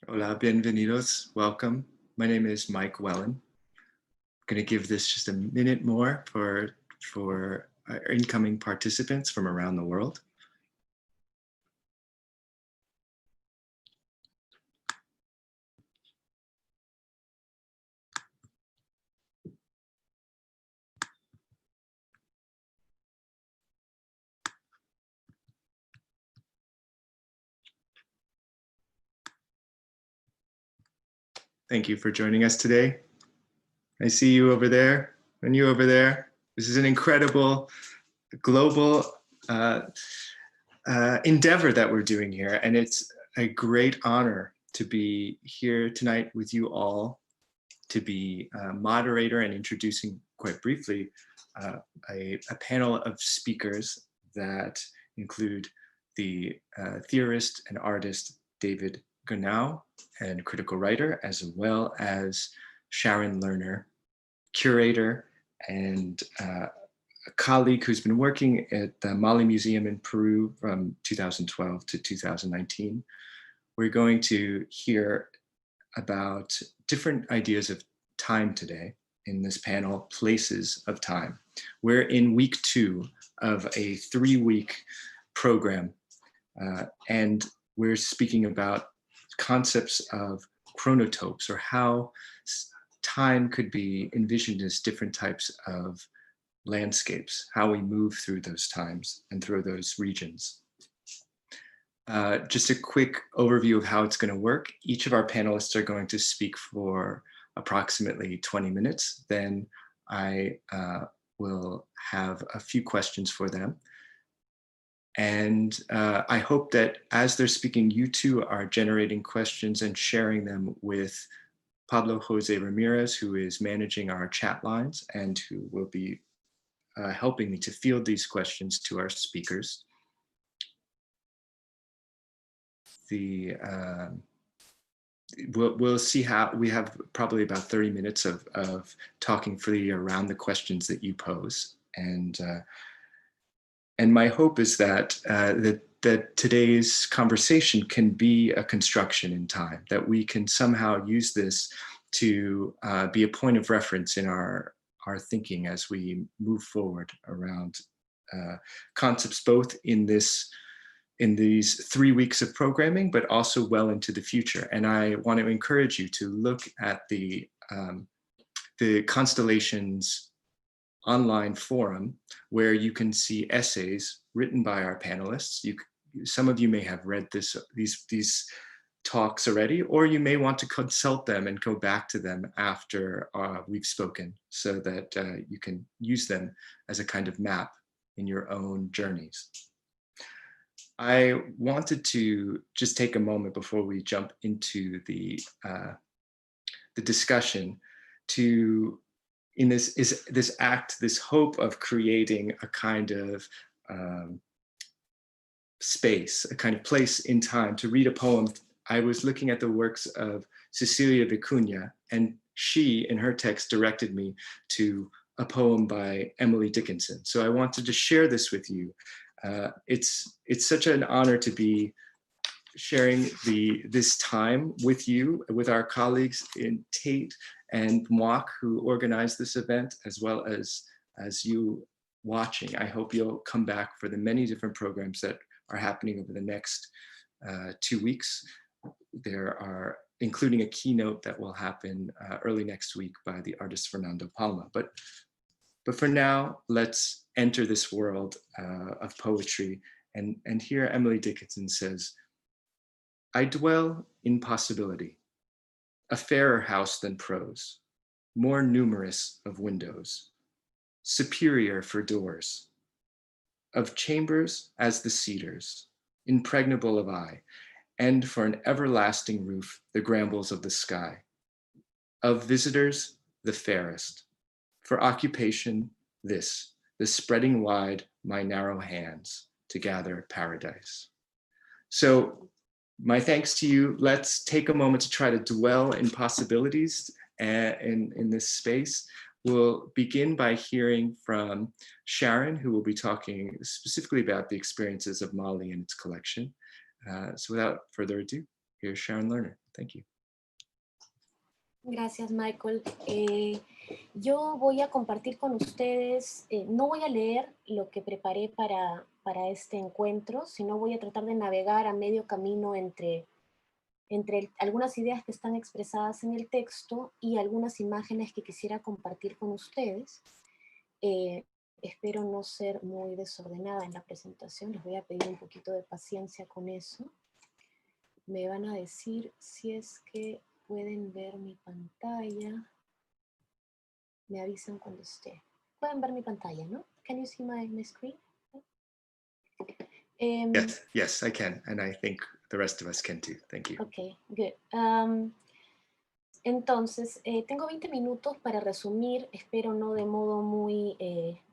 Hola, bienvenidos, welcome. My name is Mike Wellen. I'm going to give this just a minute more for our incoming participants from around the world. Thank you for joining us today. I see you over there and you over there. This is an incredible global endeavor that we're doing here, and it's a great honor to be here tonight with you all, to be a moderator and introducing quite briefly a panel of speakers that include the theorist and artist David Garneau and critical writer, as well as Sharon Lerner, curator and a colleague who's been working at the Mali Museum in Peru from 2012 to 2019. We're going to hear about different ideas of time today in this panel, Places of Time. We're in week 2 of a 3-week program, and we're speaking about concepts of chronotopes, or how time could be envisioned as different types of landscapes, how we move through those times and through those regions. Just a quick overview of how it's going to work. Each of our panelists are going to speak for approximately 20 minutes. Then I will have a few questions for them. And I hope that as they're speaking, you too are generating questions and sharing them with Pablo Jose Ramirez, who is managing our chat lines and who will be helping me to field these questions to our speakers. We'll see how we have probably about 30 minutes of talking freely around the questions that you pose, and my hope is that that today's conversation can be a construction in time, that we can somehow use this to be a point of reference in our thinking as we move forward around concepts, both in these 3 weeks of programming, but also well into the future. And I want to encourage you to look at the Constellations online forum, where you can see essays written by our panelists. Some of you may have read these talks already, or you may want to consult them and go back to them after we've spoken, so that you can use them as a kind of map in your own journeys. I wanted to just take a moment before we jump into the discussion to, in this act, this hope of creating a kind of space, a kind of place in time, to read a poem. I was looking at the works of Cecilia Vicuña, and she, in her text, directed me to a poem by Emily Dickinson. So I wanted to share this with you. It's such an honor to be sharing this time with you, with our colleagues in Tate and Moak, who organized this event, as well as you watching. I hope you'll come back for the many different programs that are happening over the next 2 weeks. There are, including a keynote that will happen early next week by the artist Fernando Palma. But for now, let's enter this world of poetry. And here Emily Dickinson says, "I dwell in possibility, a fairer house than prose, more numerous of windows, superior for doors, of chambers as the cedars, impregnable of eye, and for an everlasting roof, the brambles of the sky, of visitors, the fairest, for occupation, this, the spreading wide my narrow hands to gather paradise." So my thanks to you. Let's take a moment to try to dwell in possibilities in this space. We'll begin by hearing from Sharon, who will be talking specifically about the experiences of Mali and its collection. So without further ado, here's Sharon Lerner. Thank you. Gracias, Michael. Yo voy a compartir con ustedes, no voy a leer lo que preparé para este encuentro, sino voy a tratar de navegar a medio camino entre algunas ideas que están expresadas en el texto y algunas imágenes que quisiera compartir con ustedes. Espero no ser muy desordenada en la presentación, les voy a pedir un poquito de paciencia con eso. Me van a decir si es que pueden ver mi pantalla. Me avisan cuando esté. Pueden ver mi pantalla, ¿no? Can you see my screen? Yes, I can, and I think the rest of us can too. Thank you. Okay, good. Entonces, tengo 20 minutos para resumir, espero no de modo muy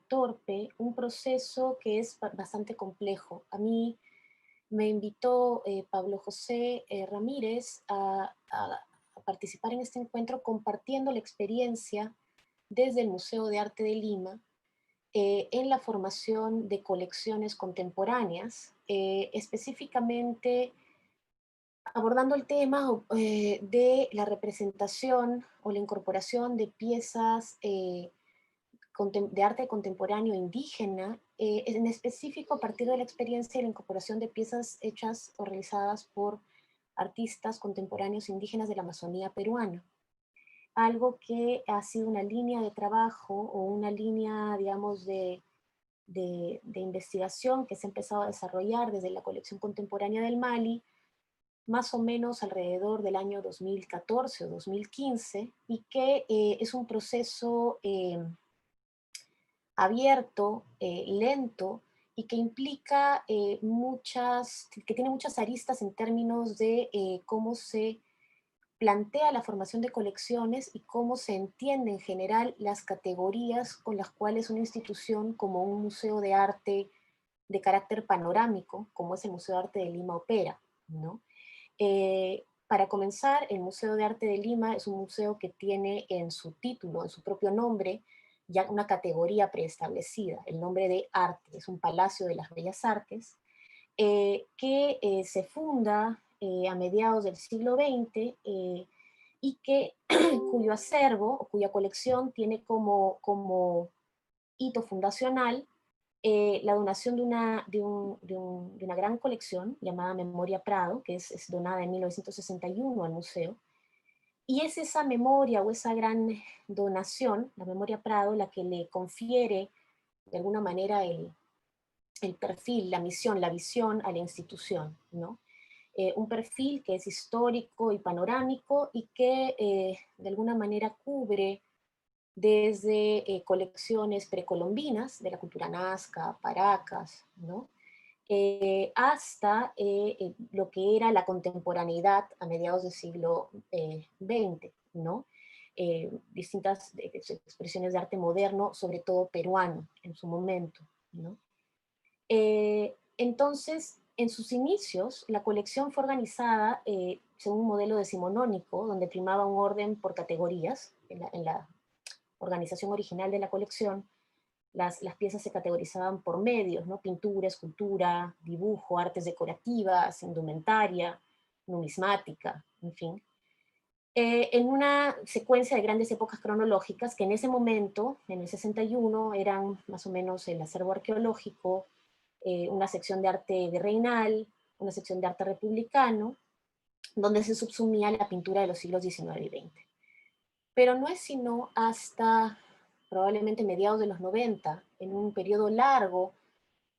torpe, un proceso que es bastante complejo. A mí me invitó Pablo José Ramírez a participar en este encuentro compartiendo la experiencia desde el Museo de Arte de Lima en la formación de colecciones contemporáneas, específicamente abordando el tema de la representación o la incorporación de piezas de arte contemporáneo indígena, en específico a partir de la experiencia de la incorporación de piezas hechas o realizadas por artistas contemporáneos indígenas de la Amazonía peruana. Algo que ha sido una línea de trabajo o una línea, digamos, de investigación que se ha empezado a desarrollar desde la colección contemporánea del Mali, más o menos alrededor del año 2014 o 2015, y que es un proceso abierto, lento, y que implica que tiene muchas aristas en términos de cómo se plantea la formación de colecciones y cómo se entiende en general las categorías con las cuales una institución como un museo de arte de carácter panorámico, como es el Museo de Arte de Lima, opera, ¿no? Para comenzar, el Museo de Arte de Lima es un museo que tiene en su título, en su propio nombre, ya una categoría preestablecida, el nombre de arte, es un palacio de las bellas artes, que se funda a mediados del siglo XX y que, cuyo acervo o cuya colección tiene como hito fundacional la donación de una gran colección llamada Memoria Prado, que es donada en 1961 al museo. Y es esa memoria o esa gran donación, la Memoria Prado, la que le confiere de alguna manera el perfil, la misión, la visión a la institución, ¿no? Un perfil que es histórico y panorámico y que de alguna manera cubre desde colecciones precolombinas de la cultura nazca, Paracas, ¿no? Hasta lo que era la contemporaneidad a mediados del siglo XX, ¿no? Distintas expresiones de arte moderno, sobre todo peruano en su momento, ¿no? Entonces, en sus inicios, la colección fue organizada según un modelo decimonónico, donde primaba un orden por categorías. En la organización original de la colección, las piezas se categorizaban por medios, ¿no? Pintura, escultura, dibujo, artes decorativas, indumentaria, numismática, en fin. En una secuencia de grandes épocas cronológicas que en ese momento, en el 61, eran más o menos el acervo arqueológico, una sección de arte virreinal, una sección de arte republicano, donde se subsumía la pintura de los siglos XIX y XX. Pero no es sino hasta probablemente mediados de los 90, en un periodo largo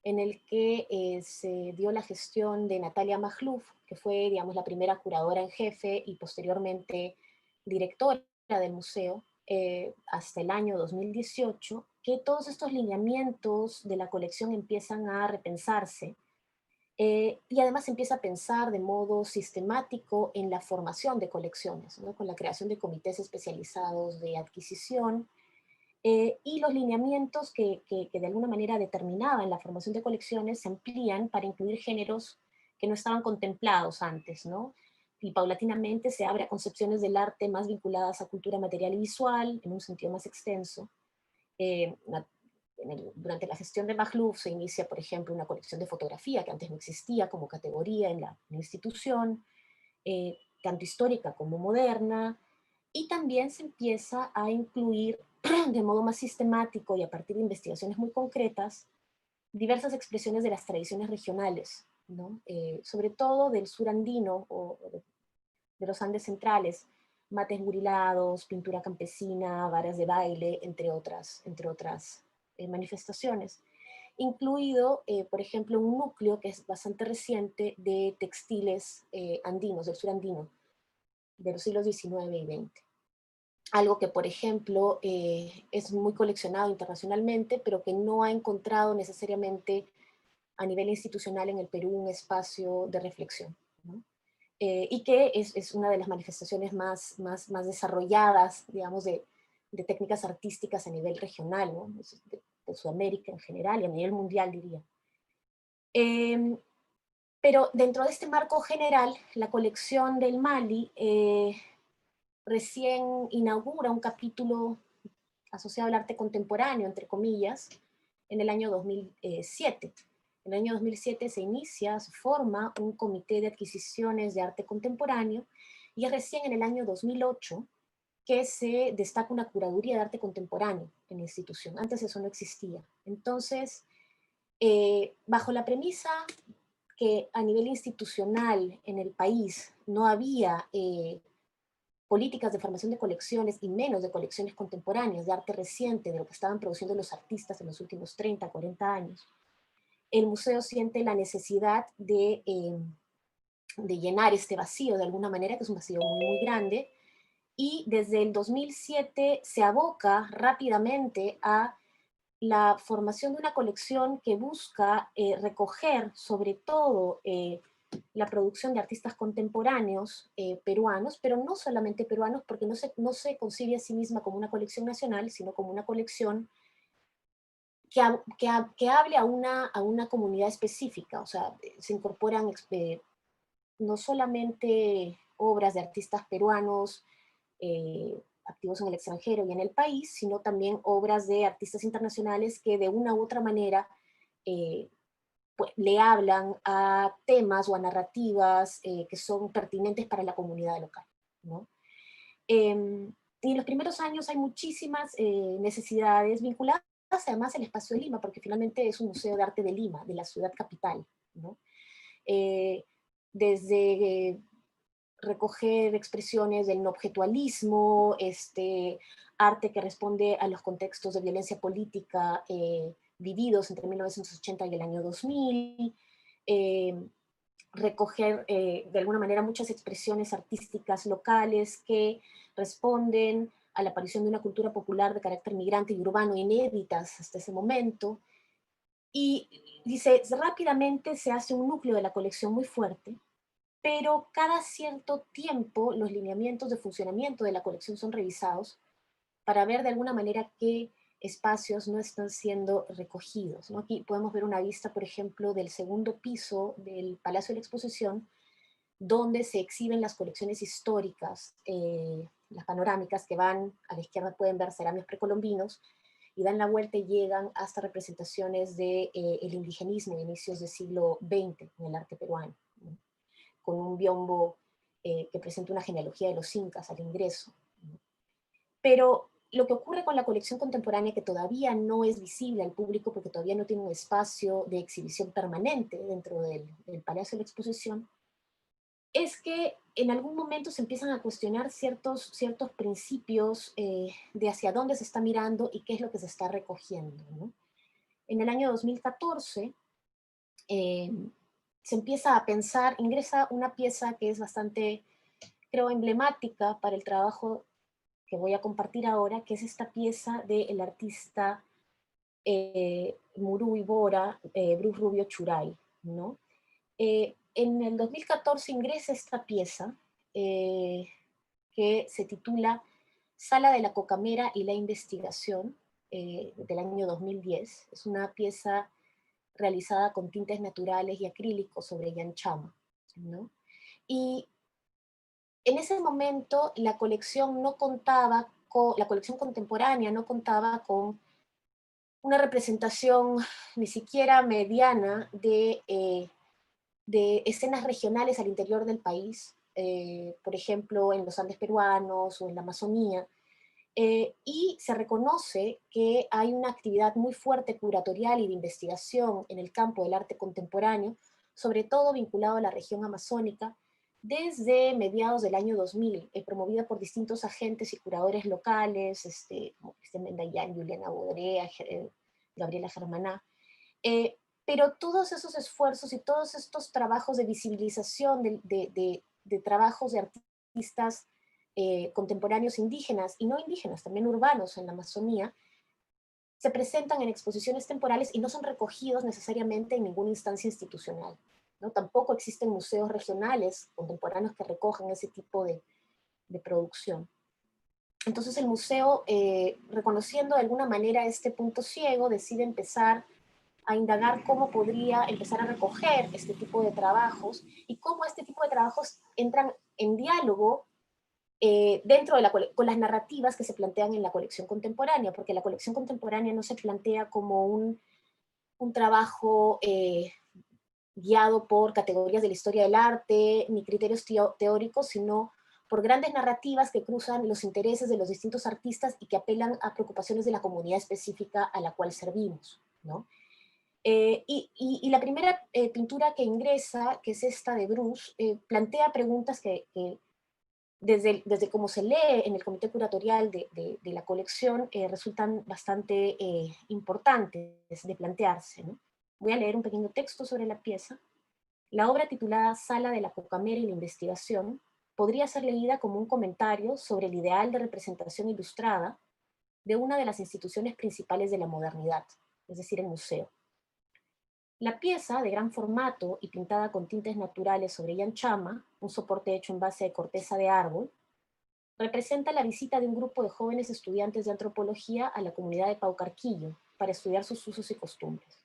en el que se dio la gestión de Natalia Magluf, que fue, digamos, la primera curadora en jefe y posteriormente directora del museo, hasta el año 2018, que todos estos lineamientos de la colección empiezan a repensarse y además empieza a pensar de modo sistemático en la formación de colecciones, ¿no? Con la creación de comités especializados de adquisición y los lineamientos que de alguna manera determinaban la formación de colecciones se amplían para incluir géneros que no estaban contemplados antes, ¿no? Y paulatinamente se abre a concepciones del arte más vinculadas a cultura material y visual, en un sentido más extenso. Eh, Durante la gestión de Magluf se inicia, por ejemplo, una colección de fotografía que antes no existía como categoría en la institución, tanto histórica como moderna, y también se empieza a incluir de modo más sistemático y a partir de investigaciones muy concretas diversas expresiones de las tradiciones regionales, ¿no? Sobre todo del sur andino o de los Andes centrales, mates burilados, pintura campesina, varas de baile, entre otras manifestaciones. Incluido, por ejemplo, un núcleo que es bastante reciente de textiles andinos, del sur andino, de los siglos XIX y XX. Algo que, por ejemplo, es muy coleccionado internacionalmente, pero que no ha encontrado necesariamente a nivel institucional en el Perú un espacio de reflexión, ¿no? Y que es una de las manifestaciones más desarrolladas, digamos, de técnicas artísticas a nivel regional, ¿no? De Sudamérica en general y a nivel mundial, diría. Eh, pero dentro de este marco general, la colección del Mali recién inaugura un capítulo asociado al arte contemporáneo, entre comillas, en el año 2007. En el año 2007 se inicia, se forma un comité de adquisiciones de arte contemporáneo y es recién en el año 2008 que se destaca una curaduría de arte contemporáneo en la institución. Antes eso no existía. Entonces, bajo la premisa que a nivel institucional en el país no había políticas de formación de colecciones y menos de colecciones contemporáneas, de arte reciente, de lo que estaban produciendo los artistas en los últimos 30, 40 años, el museo siente la necesidad de llenar este vacío de alguna manera, que es un vacío muy grande, y desde el 2007 se aboca rápidamente a la formación de una colección que busca recoger sobre todo la producción de artistas contemporáneos peruanos, pero no solamente peruanos, porque no se concibe a sí misma como una colección nacional, sino como una colección que hable a una comunidad específica. O sea, se incorporan no solamente obras de artistas peruanos activos en el extranjero y en el país, sino también obras de artistas internacionales que de una u otra manera eh, pues, le hablan a temas o a narrativas que son pertinentes para la comunidad local, ¿no? Y en los primeros años hay muchísimas necesidades vinculadas además al espacio de Lima, porque finalmente es un museo de arte de Lima, de la ciudad capital, ¿no? Eh, desde recoger expresiones del no objetualismo, arte que responde a los contextos de violencia política vividos entre 1980 y el año 2000, eh, recoger de alguna manera muchas expresiones artísticas locales que responden a la aparición de una cultura popular de carácter migrante y urbano inéditas hasta ese momento. Y dice, rápidamente se hace un núcleo de la colección muy fuerte, pero cada cierto tiempo los lineamientos de funcionamiento de la colección son revisados para ver de alguna manera qué espacios no están siendo recogidos, ¿no? Aquí podemos ver una vista, por ejemplo, del segundo piso del Palacio de la Exposición, donde se exhiben las colecciones históricas, las panorámicas que van, a la izquierda pueden ver cerámicos precolombinos, y dan la vuelta y llegan hasta representaciones de, el indigenismo de inicios del siglo XX en el arte peruano, ¿no? Con un biombo que presenta una genealogía de los incas al ingreso. Pero lo que ocurre con la colección contemporánea, que todavía no es visible al público porque todavía no tiene un espacio de exhibición permanente dentro del Palacio de la Exposición, es que en algún momento se empiezan a cuestionar ciertos principios de hacia dónde se está mirando y qué es lo que se está recogiendo, ¿no? En el año 2014 eh, se empieza a pensar, ingresa una pieza que es bastante, creo, emblemática para el trabajo que voy a compartir ahora, que es esta pieza del artista Muru Ibora, Bruce Rubio Churay, ¿no? En el 2014 ingresa esta pieza que se titula Sala de la Cocamera y la Investigación, del año 2010. Es una pieza realizada con tintes naturales y acrílicos sobre yanchama, ¿no? Y en ese momento la colección no contaba con, la colección contemporánea no contaba con una representación ni siquiera mediana de escenas regionales al interior del país, por ejemplo, en los Andes peruanos o en la Amazonía, y se reconoce que hay una actividad muy fuerte curatorial y de investigación en el campo del arte contemporáneo, sobre todo vinculado a la región amazónica, desde mediados del año 2000, promovida por distintos agentes y curadores locales, como Cristian Mendayán, Juliana Bodrea, Gabriela Germaná. Pero todos esos esfuerzos y todos estos trabajos de visibilización de trabajos de artistas contemporáneos indígenas y no indígenas, también urbanos en la Amazonía, se presentan en exposiciones temporales y no son recogidos necesariamente en ninguna instancia institucional, ¿no? Tampoco existen museos regionales contemporáneos que recogen ese tipo de producción. Entonces el museo, reconociendo de alguna manera este punto ciego, decide empezar a indagar cómo podría empezar a recoger este tipo de trabajos y cómo este tipo de trabajos entran en diálogo dentro de con las narrativas que se plantean en la colección contemporánea, porque la colección contemporánea no se plantea como un trabajo guiado por categorías de la historia del arte, ni criterios teóricos, sino por grandes narrativas que cruzan los intereses de los distintos artistas y que apelan a preocupaciones de la comunidad específica a la cual servimos, ¿no? Y la primera pintura que ingresa, que es esta de Bruce, plantea preguntas que desde cómo se lee en el comité curatorial de la colección, resultan bastante importantes de plantearse, ¿no? Voy a leer un pequeño texto sobre la pieza. La obra titulada Sala de la Cocamera y la Investigación podría ser leída como un comentario sobre el ideal de representación ilustrada de una de las instituciones principales de la modernidad, es decir, el museo. La pieza, de gran formato y pintada con tintes naturales sobre llanchama, un soporte hecho en base de corteza de árbol, representa la visita de un grupo de jóvenes estudiantes de antropología a la comunidad de Paucarquillo para estudiar sus usos y costumbres.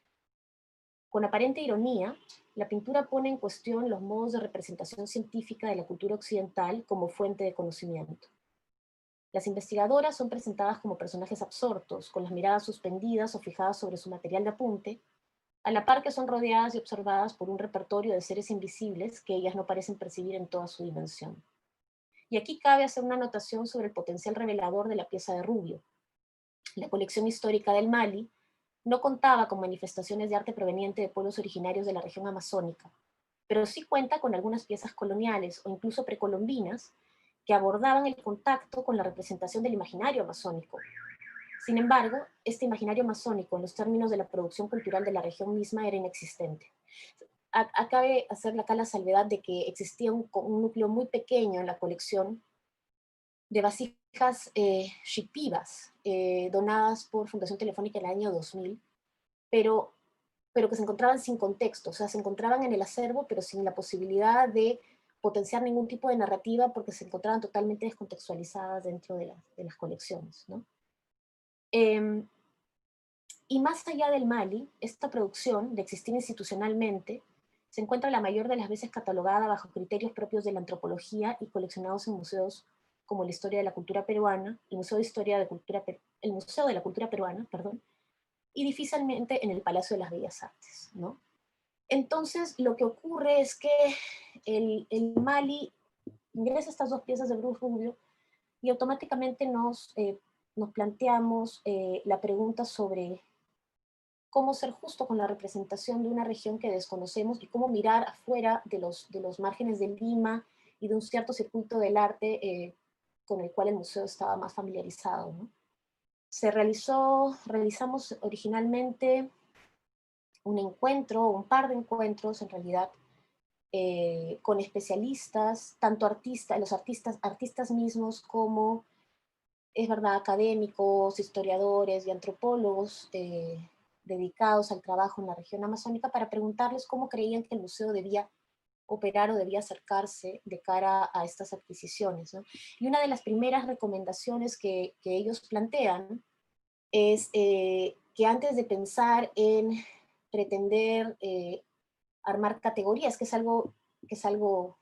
Con aparente ironía, la pintura pone en cuestión los modos de representación científica de la cultura occidental como fuente de conocimiento. Las investigadoras son presentadas como personajes absortos, con las miradas suspendidas o fijadas sobre su material de apunte, a la par que son rodeadas y observadas por un repertorio de seres invisibles que ellas no parecen percibir en toda su dimensión. Y aquí cabe hacer una anotación sobre el potencial revelador de la pieza de Rubio. La colección histórica del Mali no contaba con manifestaciones de arte proveniente de pueblos originarios de la región amazónica, pero sí cuenta con algunas piezas coloniales o incluso precolombinas que abordaban el contacto con la representación del imaginario amazónico. Sin embargo, este imaginario amazónico, en los términos de la producción cultural de la región misma, era inexistente. Cabe hacer acá la salvedad de que existía un núcleo muy pequeño en la colección de vasijas shipibas, donadas por Fundación Telefónica en el año 2000, pero que se encontraban sin contexto, o sea, se encontraban en el acervo, pero sin la posibilidad de potenciar ningún tipo de narrativa porque se encontraban totalmente descontextualizadas dentro de las colecciones, ¿no? Y más allá del Mali, esta producción, de existir institucionalmente, se encuentra la mayor de las veces catalogada bajo criterios propios de la antropología y coleccionados en museos como la Historia de la Cultura Peruana, el Museo de Historia de Cultura, el Museo de la Cultura Peruana, perdón, y difícilmente en el Palacio de las Bellas Artes, ¿no? Entonces, lo que ocurre es que el Mali ingresa estas dos piezas de Bruce Rubio y automáticamente nos planteamos la pregunta sobre cómo ser justo con la representación de una región que desconocemos y cómo mirar afuera de los márgenes de Lima y de un cierto circuito del arte con el cual el museo estaba más familiarizado, ¿no? Realizamos originalmente un encuentro, un par de encuentros en realidad, con especialistas, tanto artistas mismos como, es verdad, académicos, historiadores y antropólogos dedicados al trabajo en la región amazónica para preguntarles cómo creían que el museo debía operar o debía acercarse de cara a estas adquisiciones, ¿no? Y una de las primeras recomendaciones que ellos plantean es que antes de pensar en pretender armar categorías, que es algo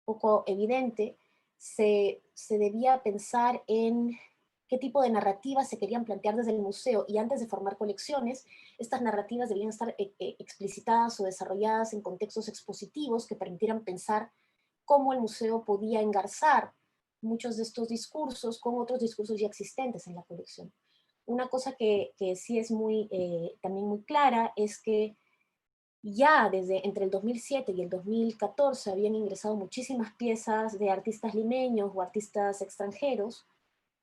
poco evidente, se debía pensar en qué tipo de narrativas se querían plantear desde el museo, y antes de formar colecciones, estas narrativas debían estar explicitadas o desarrolladas en contextos expositivos que permitieran pensar cómo el museo podía engarzar muchos de estos discursos con otros discursos ya existentes en la colección. Una cosa que sí es también muy clara es que ya desde entre el 2007 y el 2014 habían ingresado muchísimas piezas de artistas limeños o artistas extranjeros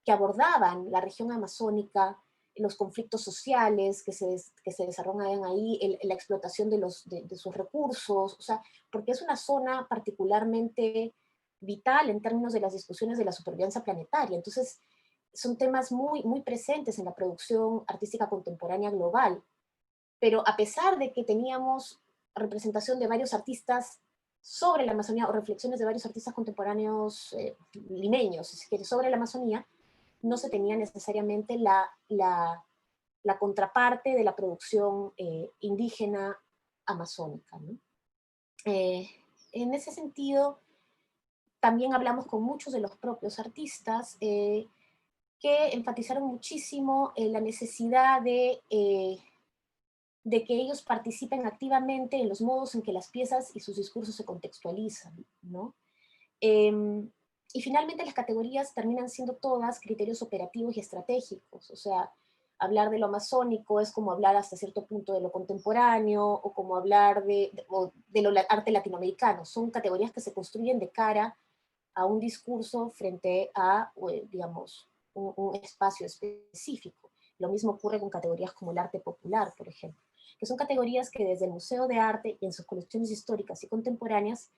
que abordaban la región amazónica, los conflictos sociales que se desarrollan ahí, la explotación de sus recursos, o sea, porque es una zona particularmente vital en términos de las discusiones de la supervivencia planetaria. Entonces, son temas muy presentes en la producción artística contemporánea global. Pero a pesar de que teníamos representación de varios artistas sobre la Amazonía, o reflexiones de varios artistas contemporáneos limeños, si se quiere, sobre la Amazonía, no se tenía necesariamente la contraparte de la producción indígena amazónica, ¿no? En ese sentido, también hablamos con muchos de los propios artistas que enfatizaron muchísimo la necesidad de que ellos participen activamente en los modos en que las piezas y sus discursos se contextualizan, ¿no? Y finalmente las categorías terminan siendo todas criterios operativos y estratégicos, o sea, hablar de lo amazónico es como hablar hasta cierto punto de lo contemporáneo, o como hablar de lo arte latinoamericano. Son categorías que se construyen de cara a un discurso frente a, digamos, un espacio específico. Lo mismo ocurre con categorías como el arte popular, por ejemplo, que son categorías que desde el Museo de Arte y en sus colecciones históricas y contemporáneas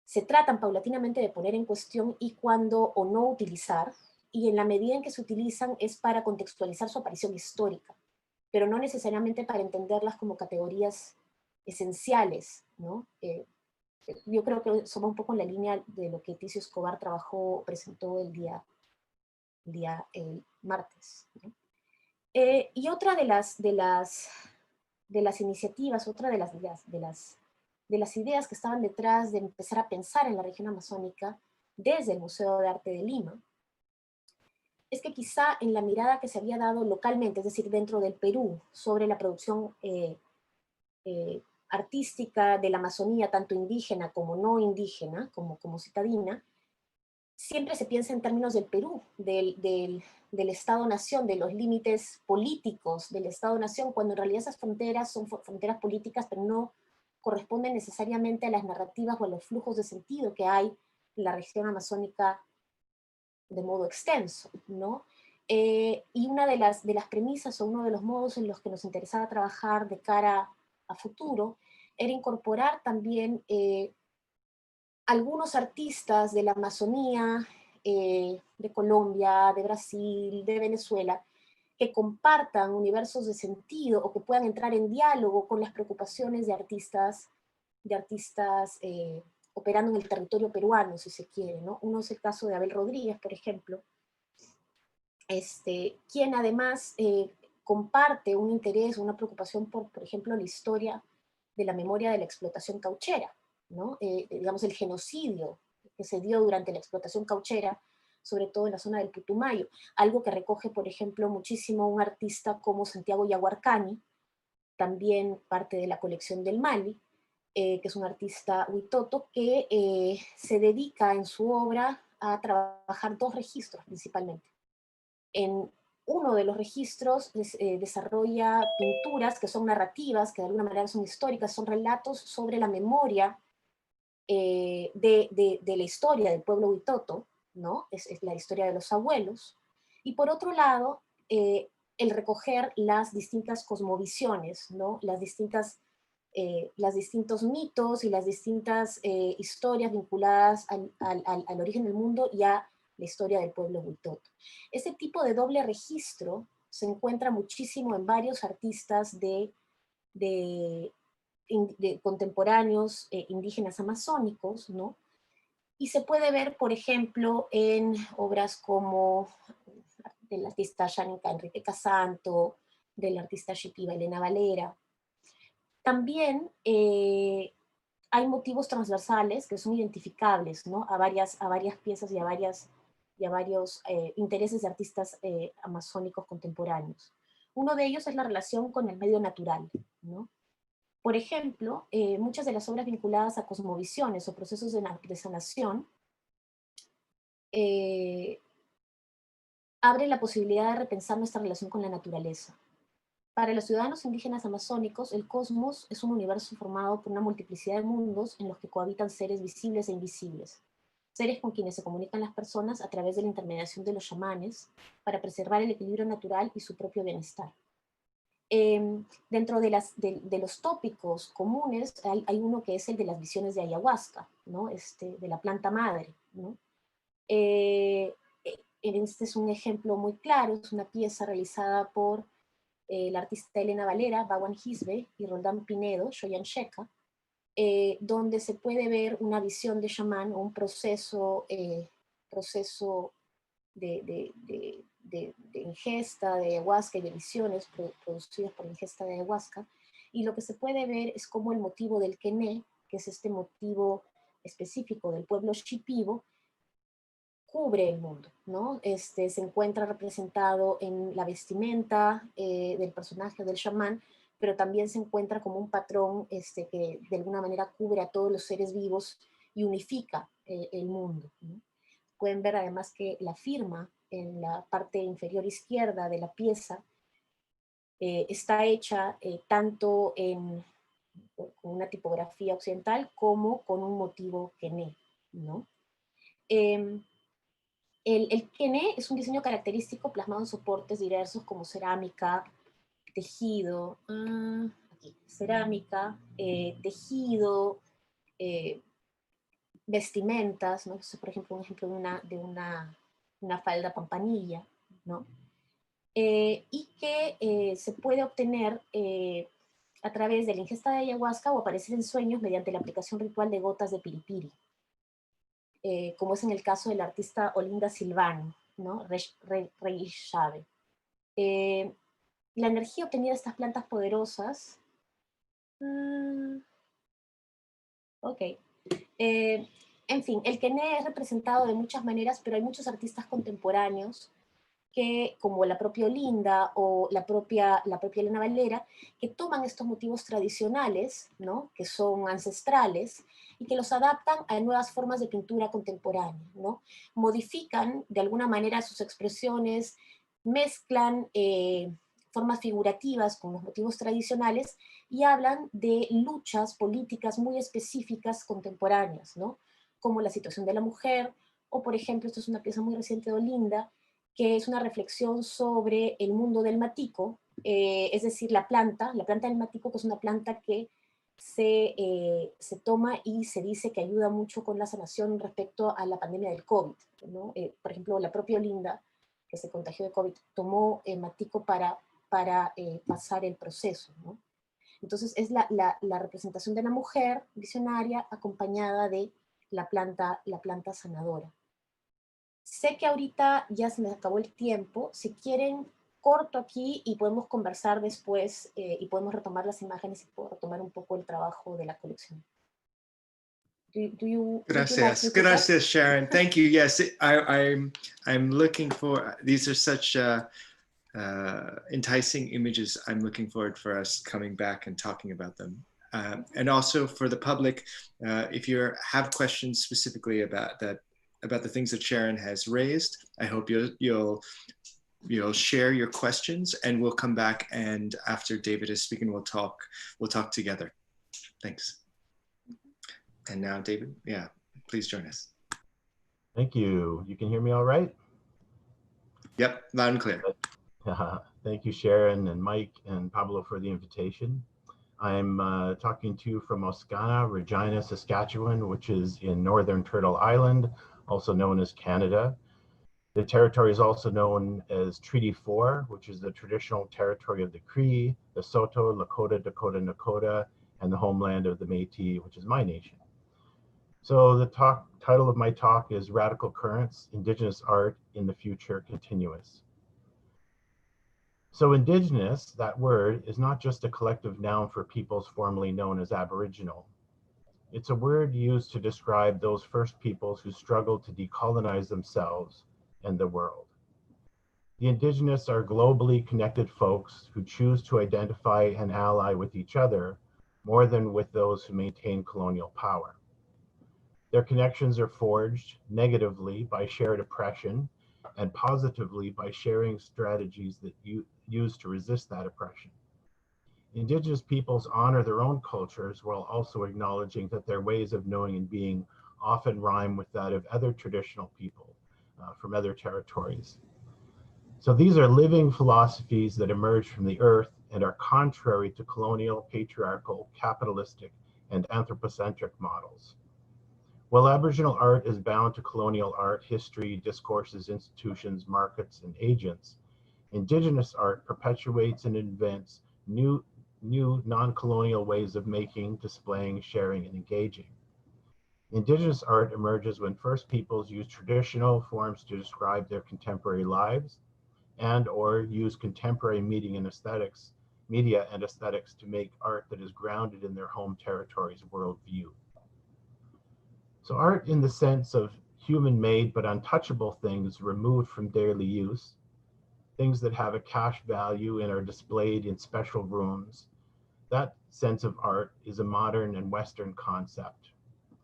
se tratan paulatinamente de poner en cuestión y cuándo o no utilizar, y en la medida en que se utilizan es para contextualizar su aparición histórica, pero no necesariamente para entenderlas como categorías esenciales, ¿no? Yo creo que eso va un poco en la línea de lo que Ticio Escobar trabajó, presentó el martes, ¿no? Y otra de las iniciativas, otra de las ideas que estaban detrás de empezar a pensar en la región amazónica desde el Museo de Arte de Lima, es que quizá en la mirada que se había dado localmente, es decir, dentro del Perú, sobre la producción artística de la Amazonía, tanto indígena como no indígena, como citadina, siempre se piensa en términos del Perú, del Estado-Nación, de los límites políticos del Estado-Nación, cuando en realidad esas fronteras son fronteras políticas, pero no corresponden necesariamente a las narrativas o a los flujos de sentido que hay en la región amazónica de modo extenso, ¿no? Y una de las premisas o uno de los modos en los que nos interesaba trabajar de cara a futuro era incorporar también algunos artistas de la Amazonía, de Colombia, de Brasil, de Venezuela, que compartan universos de sentido o que puedan entrar en diálogo con las preocupaciones de artistas operando en el territorio peruano, si se quiere, ¿no? Uno es el caso de Abel Rodríguez, por ejemplo, quien además comparte un interés, una preocupación por ejemplo, la historia de la memoria de la explotación cauchera, ¿no? Digamos, el genocidio que se dio durante la explotación cauchera, sobre todo en la zona del Putumayo, algo que recoge, por ejemplo, muchísimo un artista como Santiago Yaguarcani, también parte de la colección del Mali, que es un artista huitoto, que se dedica en su obra a trabajar dos registros principalmente. En uno de los registros desarrolla pinturas que son narrativas, que de alguna manera son históricas, son relatos sobre la memoria de la historia del pueblo huitoto, ¿no? Es la historia de los abuelos. Y por otro lado, el recoger las distintas cosmovisiones, ¿no? Los distintos mitos y las distintas historias vinculadas al origen del mundo y a la historia del pueblo huitoto. Ese tipo de doble registro se encuentra muchísimo en varios artistas de contemporáneos indígenas amazónicos, ¿no? Y se puede ver, por ejemplo, en obras como del artista Sharon Enrique Casanto, del artista Shipiba Elena Valera. También hay motivos transversales que son identificables, ¿no? a varias piezas y a varios intereses de artistas amazónicos contemporáneos. Uno de ellos es la relación con el medio natural, ¿no? Por ejemplo, muchas de las obras vinculadas a cosmovisiones o procesos de sanación abren la posibilidad de repensar nuestra relación con la naturaleza. Para los ciudadanos indígenas amazónicos, el cosmos es un universo formado por una multiplicidad de mundos en los que cohabitan seres visibles e invisibles, seres con quienes se comunican las personas a través de la intermediación de los chamanes para preservar el equilibrio natural y su propio bienestar. Dentro de los tópicos comunes hay uno que es el de las visiones de ayahuasca, ¿no? De la planta madre, ¿no? Este es un ejemplo muy claro, es una pieza realizada por la artista Elena Valera, Bawan Hisbe y Roldán Pinedo, Shoyan Sheka, donde se puede ver una visión de chamán o un proceso de ingesta de ayahuasca y de visiones producidas por ingesta de ayahuasca, y lo que se puede ver es cómo el motivo del quené, que es este motivo específico del pueblo shipibo, cubre el mundo, ¿no? Se encuentra representado en la vestimenta del personaje del chamán, pero también se encuentra como un patrón que de alguna manera cubre a todos los seres vivos y unifica el mundo, ¿no? Pueden ver además que la firma en la parte inferior izquierda de la pieza está hecha tanto con una tipografía occidental como con un motivo quené, ¿no? El quené es un diseño característico plasmado en soportes diversos como cerámica, tejido, cerámica, tejido, vestimentas, ¿no? Por ejemplo, un ejemplo de una falda pampanilla, ¿no? Y que se puede obtener a través de la ingesta de ayahuasca o aparecer en sueños mediante la aplicación ritual de gotas de piripiri, como es en el caso del artista Olinda Silvano, ¿no? Rey Chave. La energía obtenida de estas plantas poderosas, ok, en fin, el quené es representado de muchas maneras, pero hay muchos artistas contemporáneos que, como la propia Olinda o la propia Elena Valera, que toman estos motivos tradicionales, ¿no? Que son ancestrales, y que los adaptan a nuevas formas de pintura contemporánea, ¿no? Modifican de alguna manera sus expresiones, mezclan formas figurativas con los motivos tradicionales y hablan de luchas políticas muy específicas contemporáneas, ¿no? Como la situación de la mujer, o por ejemplo, esto es una pieza muy reciente de Olinda, que es una reflexión sobre el mundo del matico, es decir, la planta del matico, que es una planta que se toma y se dice que ayuda mucho con la sanación respecto a la pandemia del COVID, ¿no? Por ejemplo, la propia Olinda, que se contagió de COVID, tomó el matico para pasar el proceso, ¿no? Entonces es la representación de la mujer visionaria acompañada de la planta sanadora. Sé que ahorita ya se me acabó el tiempo. Si quieren, corto aquí y podemos conversar después y podemos retomar las imágenes y puedo retomar un poco el trabajo de la colección. Would you like Gracias, me to gracias, Sharon. Thank you. Yes, I'm looking for. These are such enticing images. I'm looking forward for us coming back and talking about them. And also for the public, if you have questions specifically about the things that Sharon has raised, I hope you'll share your questions, and we'll come back, and after David is speaking, we'll talk together. Thanks. And now, David, yeah, please join us. Thank you. You can hear me all right? Yep, loud and clear. Thank you, Sharon and Mike and Pablo, for the invitation. I'm talking to you from Oscana, Regina, Saskatchewan, which is in northern Turtle Island, also known as Canada. The territory is also known as Treaty 4, which is the traditional territory of the Cree, the Saulteaux, Lakota, Dakota, Nakota, and the homeland of the Métis, which is my nation. So the title of my talk is Radical Currents, Indigenous Art in the Future Continuous. So Indigenous, that word, is not just a collective noun for peoples formerly known as Aboriginal. It's a word used to describe those first peoples who struggled to decolonize themselves and the world. The Indigenous are globally connected folks who choose to identify and ally with each other more than with those who maintain colonial power. Their connections are forged negatively by shared oppression and positively by sharing strategies that you use to resist that oppression. Indigenous peoples honor their own cultures while also acknowledging that their ways of knowing and being often rhyme with that of other traditional people from other territories. So these are living philosophies that emerge from the earth and are contrary to colonial, patriarchal, capitalistic, and anthropocentric models. While Aboriginal art is bound to colonial art, history, discourses, institutions, markets, and agents, Indigenous art perpetuates and invents new non-colonial ways of making, displaying, sharing, and engaging. Indigenous art emerges when First Peoples use traditional forms to describe their contemporary lives and or use contemporary media and aesthetics to make art that is grounded in their home territory's worldview. So art in the sense of human-made but untouchable things removed from daily use, things that have a cash value and are displayed in special rooms, that sense of art is a modern and Western concept.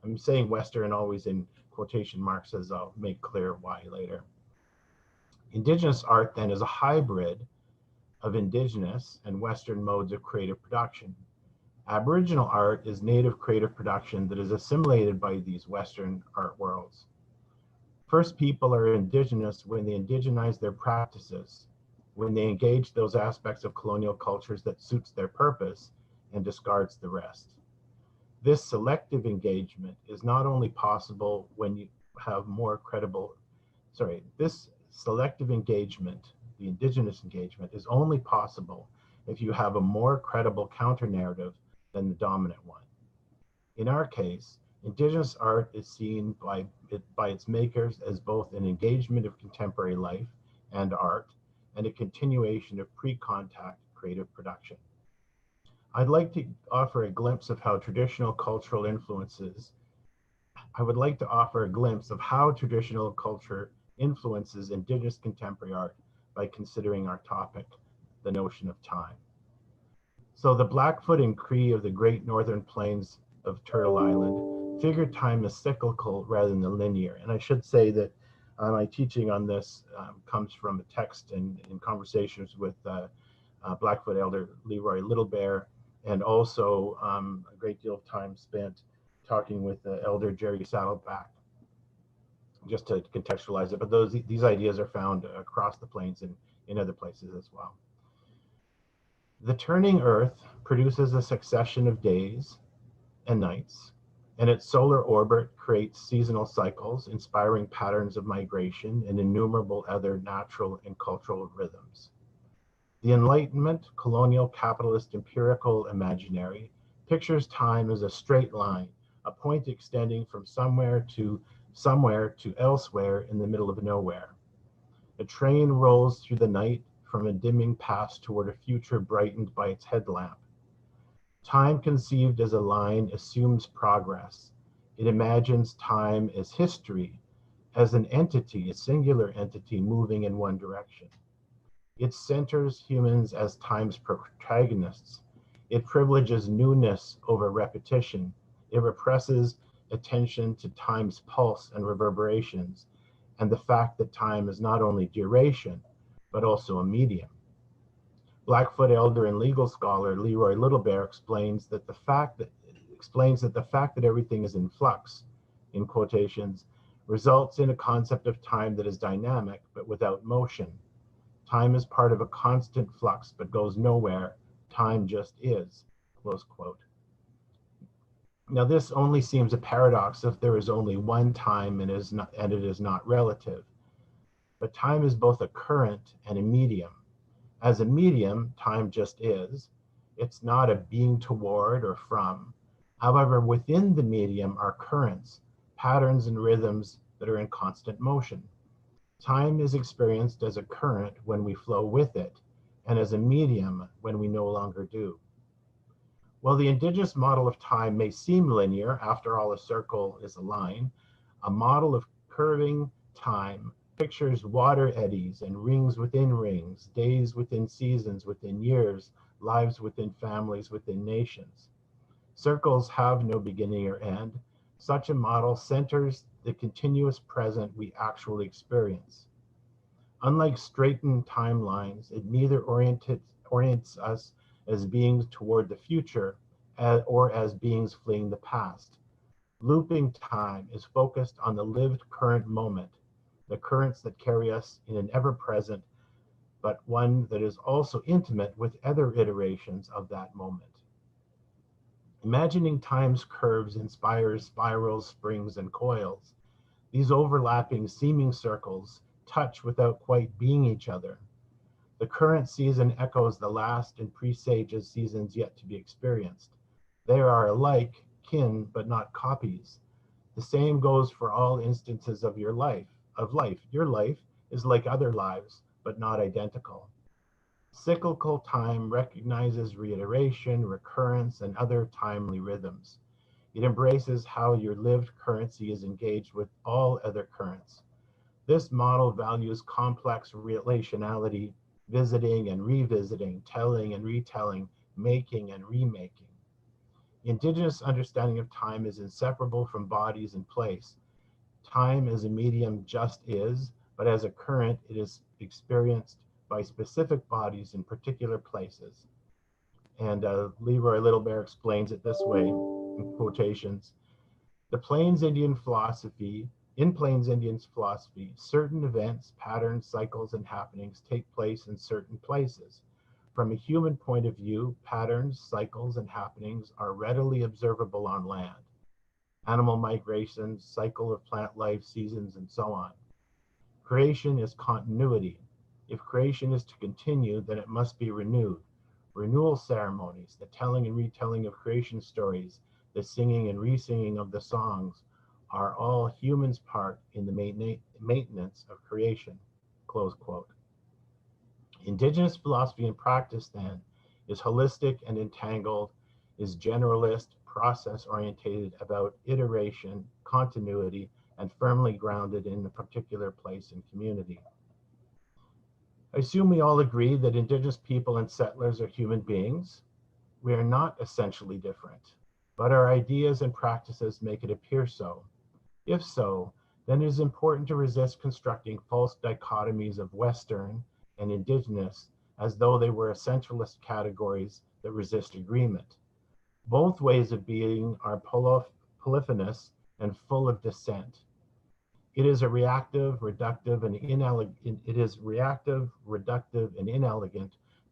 I'm saying Western always in quotation marks, as I'll make clear why later. Indigenous art then is a hybrid of indigenous and Western modes of creative production. Aboriginal art is native creative production that is assimilated by these Western art worlds. First people are indigenous when they indigenize their practices, when they engage those aspects of colonial cultures that suits their purpose and discards the rest. This selective engagement is not only possible when you have more credible, this selective engagement, the indigenous engagement, is only possible if you have a more credible counter-narrative than the dominant one. In our case, Indigenous art is seen by its makers as both an engagement of contemporary life and art, and a continuation of pre-contact creative production. I'd like to offer a glimpse of how traditional cultural influences, traditional culture influences Indigenous contemporary art by considering our topic, the notion of time. So the Blackfoot and Cree of the Great Northern Plains of Turtle Island figure time as cyclical rather than linear. And I should say that my teaching on this comes from a text in conversations with Blackfoot elder Leroy Little Bear, and also a great deal of time spent talking with elder Jerry Saddleback, just to contextualize it. But these ideas are found across the plains and in other places as well. The turning Earth produces a succession of days and nights, and its solar orbit creates seasonal cycles, inspiring patterns of migration and innumerable other natural and cultural rhythms. The Enlightenment, colonial, capitalist, empirical imaginary pictures time as a straight line, a point extending from somewhere to elsewhere in the middle of nowhere. A train rolls through the night from a dimming past toward a future brightened by its headlamp. Time conceived as a line assumes progress. It imagines time as history, as an entity, a singular entity moving in one direction. It centers humans as time's protagonists. It privileges newness over repetition. It represses attention to time's pulse and reverberations, and the fact that time is not only duration, but also a medium. Blackfoot elder and legal scholar Leroy Little Bear explains that the fact that everything is in flux, in quotations, results in a concept of time that is dynamic but without motion. Time is part of a constant flux but goes nowhere. Time just is, close quote. Now this only seems a paradox if there is only one time and it is not relative. But time is both a current and a medium. As a medium, time just is. It's not a being toward or from. However, within the medium are currents, patterns and rhythms that are in constant motion. Time is experienced as a current when we flow with it, and as a medium when we no longer do. While the Indigenous model of time may seem linear, after all, a circle is a line, a model of curving time pictures water eddies and rings within rings, days within seasons, within years, lives within families, within nations. Circles have no beginning or end. Such a model centers the continuous present we actually experience. Unlike straightened timelines, it neither orients us as beings toward the future or as beings fleeing the past. Looping time is focused on the lived current moment, the currents that carry us in an ever-present, but one that is also intimate with other iterations of that moment. Imagining time's curves inspires spirals, springs, and coils. These overlapping seeming circles touch without quite being each other. The current season echoes the last and presages seasons yet to be experienced. They are alike, kin, but not copies. The same goes for all instances of your life. Your life is like other lives, but not identical. Cyclical time recognizes reiteration, recurrence, and other timely rhythms. It embraces how your lived currency is engaged with all other currents. This model values complex relationality, visiting and revisiting, telling and retelling, making and remaking. Indigenous understanding of time is inseparable from bodies and place. Time as a medium just is, but as a current, it is experienced by specific bodies in particular places. And Leroy Little Bear explains it this way, in quotations. In Plains Indian philosophy, certain events, patterns, cycles, and happenings take place in certain places. From a human point of view, patterns, cycles, and happenings are readily observable on land. Animal migrations, cycle of plant life, seasons, and so on. Creation is continuity. If creation is to continue, then it must be renewed. Renewal ceremonies, the telling and retelling of creation stories, the singing and re-singing of the songs, are all humans' part in the maintenance of creation, close quote. Indigenous philosophy and practice, then, is holistic and entangled, is generalist, process-orientated about iteration, continuity, and firmly grounded in a particular place and community. I assume we all agree that Indigenous people and settlers are human beings. We are not essentially different, but our ideas and practices make it appear so. If so, then it is important to resist constructing false dichotomies of Western and Indigenous as though they were essentialist categories that resist agreement. Both ways of being are polyphonous and full of dissent. It is reactive, reductive, and inelegant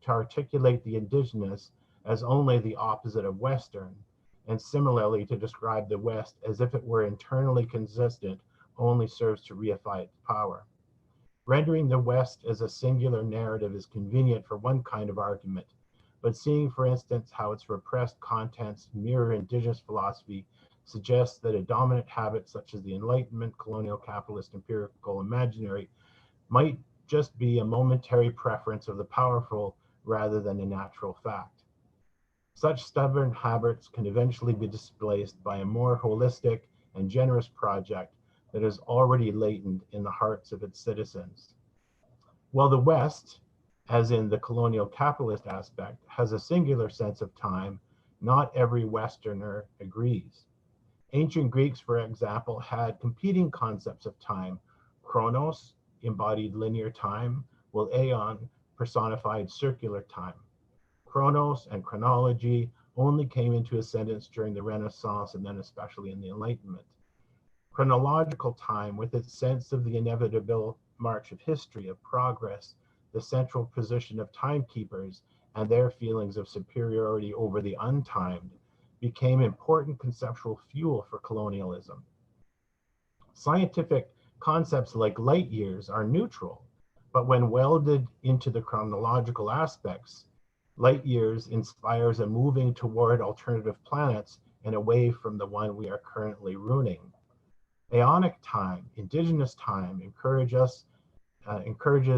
to articulate the Indigenous as only the opposite of Western, and similarly to describe the West as if it were internally consistent only serves to reify its power. Rendering the West as a singular narrative is convenient for one kind of argument, but seeing, for instance, how its repressed contents mirror Indigenous philosophy suggests that a dominant habit such as the Enlightenment, colonial, capitalist, empirical imaginary might just be a momentary preference of the powerful rather than a natural fact. Such stubborn habits can eventually be displaced by a more holistic and generous project that is already latent in the hearts of its citizens. While the West, as in the colonial capitalist aspect, has a singular sense of time, not every Westerner agrees. Ancient Greeks, for example, had competing concepts of time. Chronos embodied linear time, while aeon personified circular time. Chronos and chronology only came into ascendance during the Renaissance and then especially in the Enlightenment. Chronological time, with its sense of the inevitable march of history, of progress, the central position of timekeepers, and their feelings of superiority over the untimed, became important conceptual fuel for colonialism. Scientific concepts like light years are neutral, but when welded into the chronological aspects, light years inspires a moving toward alternative planets and away from the one we are currently ruining. Aeonic time, Indigenous time, encourages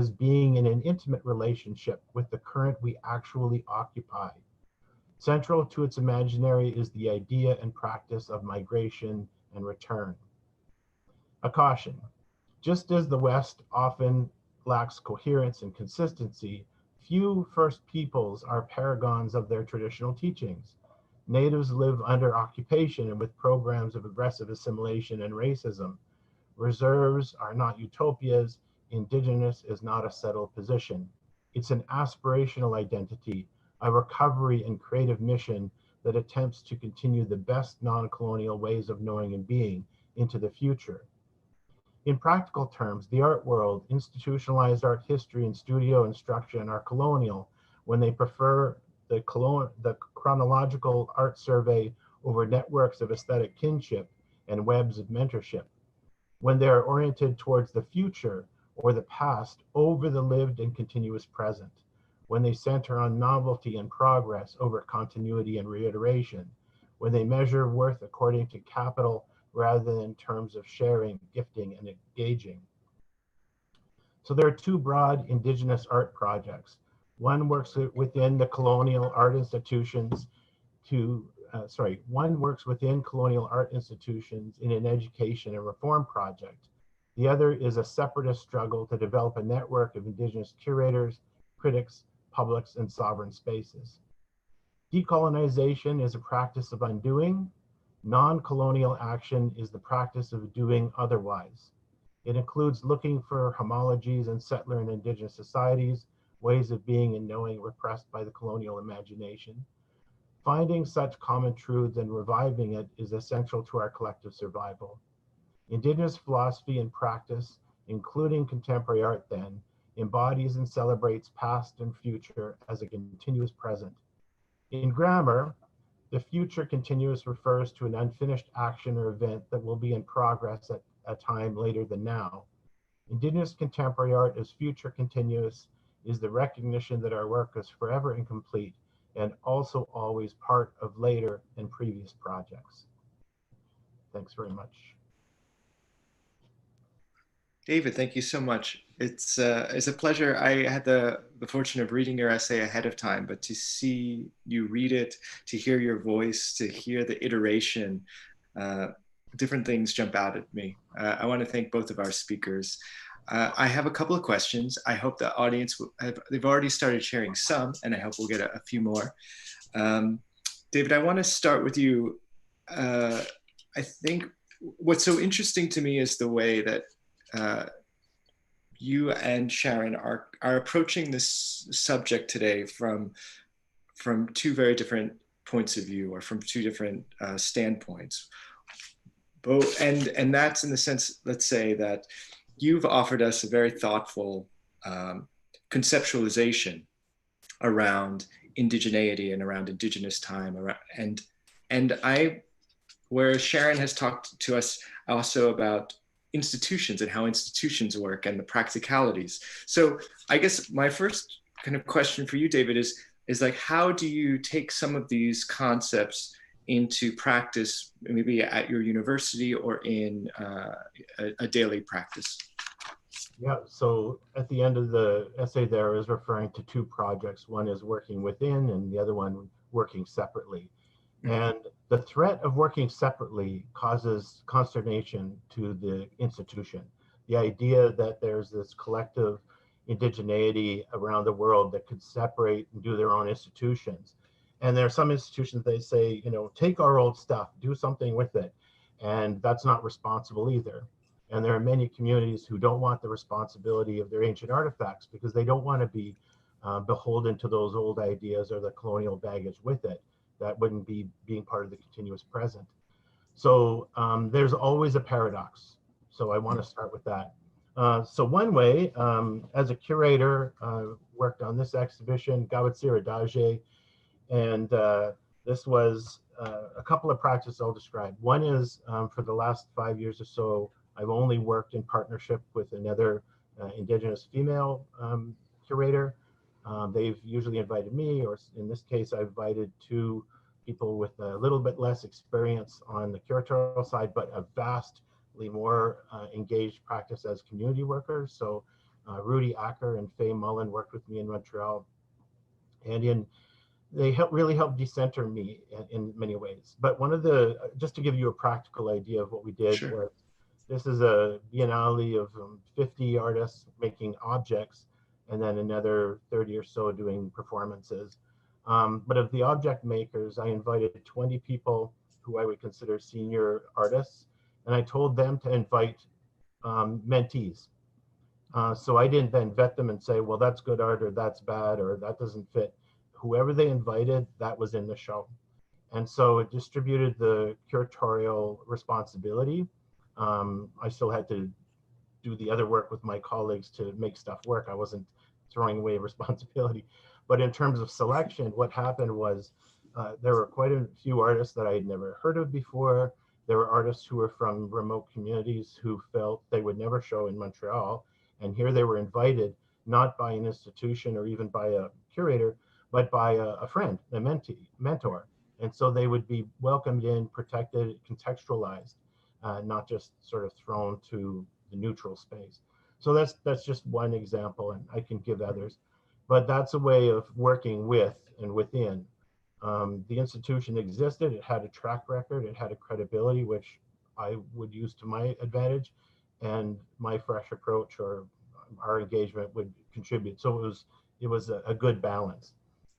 being in an intimate relationship with the current we actually occupy. Central to its imaginary is the idea and practice of migration and return. A caution: just as the West often lacks coherence and consistency, few First Peoples are paragons of their traditional teachings. Natives live under occupation and with programs of aggressive assimilation and racism. Reserves are not utopias. Indigenous is not a settled position. It's an aspirational identity, a recovery and creative mission that attempts to continue the best non-colonial ways of knowing and being into the future. In practical terms, the art world, institutionalized art history and studio instruction are colonial when they prefer the chronological art survey over networks of aesthetic kinship and webs of mentorship. When they are oriented towards the future or the past over the lived and continuous present. When they center on novelty and progress over continuity and reiteration. When they measure worth according to capital rather than in terms of sharing, gifting, and engaging. So there are two broad Indigenous art projects. One works within the colonial art institutions one works within colonial art institutions in an education and reform project. The other is a separatist struggle to develop a network of Indigenous curators, critics, publics, and sovereign spaces. Decolonization is a practice of undoing. Non-colonial action is the practice of doing otherwise. It includes looking for homologies in settler and Indigenous societies, ways of being and knowing repressed by the colonial imagination. Finding such common truths and reviving it is essential to our collective survival. Indigenous philosophy and practice, including contemporary art then, embodies and celebrates past and future as a continuous present. In grammar, the future continuous refers to an unfinished action or event that will be in progress at a time later than now. Indigenous contemporary art as future continuous is the recognition that our work is forever incomplete and also always part of later and previous projects. Thanks very much. David, thank you so much. It's a pleasure. I had the fortune of reading your essay ahead of time, but to see you read it, to hear your voice, to hear the iteration, different things jump out at me. I want to thank both of our speakers. I have a couple of questions. I hope the audience, they've already started sharing some, and I hope we'll get a few more. David, I want to start with you. I think what's so interesting to me is the way that you and Sharon are approaching this subject today from two very different points of view, or from two different standpoints. And that's in the sense, let's say, that you've offered us a very thoughtful conceptualization around indigeneity and around Indigenous time, whereas Sharon has talked to us also about institutions and how institutions work and the practicalities. So I guess my first kind of question for you, David, is like, how do you take some of these concepts into practice, maybe at your university or in a daily practice? Yeah, so at the end of the essay there is referring to two projects. One is working within and the other one working separately. And the threat of working separately causes consternation to the institution. The idea that there's this collective indigeneity around the world that could separate and do their own institutions. And there are some institutions, they say, you know, take our old stuff, do something with it. And that's not responsible either. And there are many communities who don't want the responsibility of their ancient artifacts because they don't want to be beholden to those old ideas or the colonial baggage with it. That wouldn't be being part of the continuous present. So there's always a paradox. So I want to start with that. So one way, as a curator, worked on this exhibition, Gawitsira Daje, and this was a couple of practices I'll describe. One is for the last 5 years or so, I've only worked in partnership with another Indigenous female curator. They've usually invited me, or in this case, I've invited two people with a little bit less experience on the curatorial side, but a vastly more engaged practice as community workers. So Rudy Acker and Faye Mullen worked with me in Montreal, and they really helped decenter me in many ways. But one of the, just to give you a practical idea of what we did, Sure. was this is a biennale of 50 artists making objects, and then another 30 or so doing performances. But of the object makers, I invited 20 people who I would consider senior artists, and I told them to invite mentees. So I didn't then vet them and say, well, that's good art or that's bad or that doesn't fit. Whoever they invited, that was in the show. And so it distributed the curatorial responsibility. I still had to do the other work with my colleagues to make stuff work. I wasn't throwing away responsibility. But in terms of selection, what happened was there were quite a few artists that I had never heard of before. There were artists who were from remote communities who felt they would never show in Montreal. And here they were invited, not by an institution or even by a curator, but by a friend, a mentor. And so they would be welcomed in, protected, contextualized, not just sort of thrown to the neutral space. So that's just one example, and I can give others. But that's a way of working with and within. The institution existed, it had a track record, it had a credibility, which I would use to my advantage, and my fresh approach or our engagement would contribute. So it was a good balance.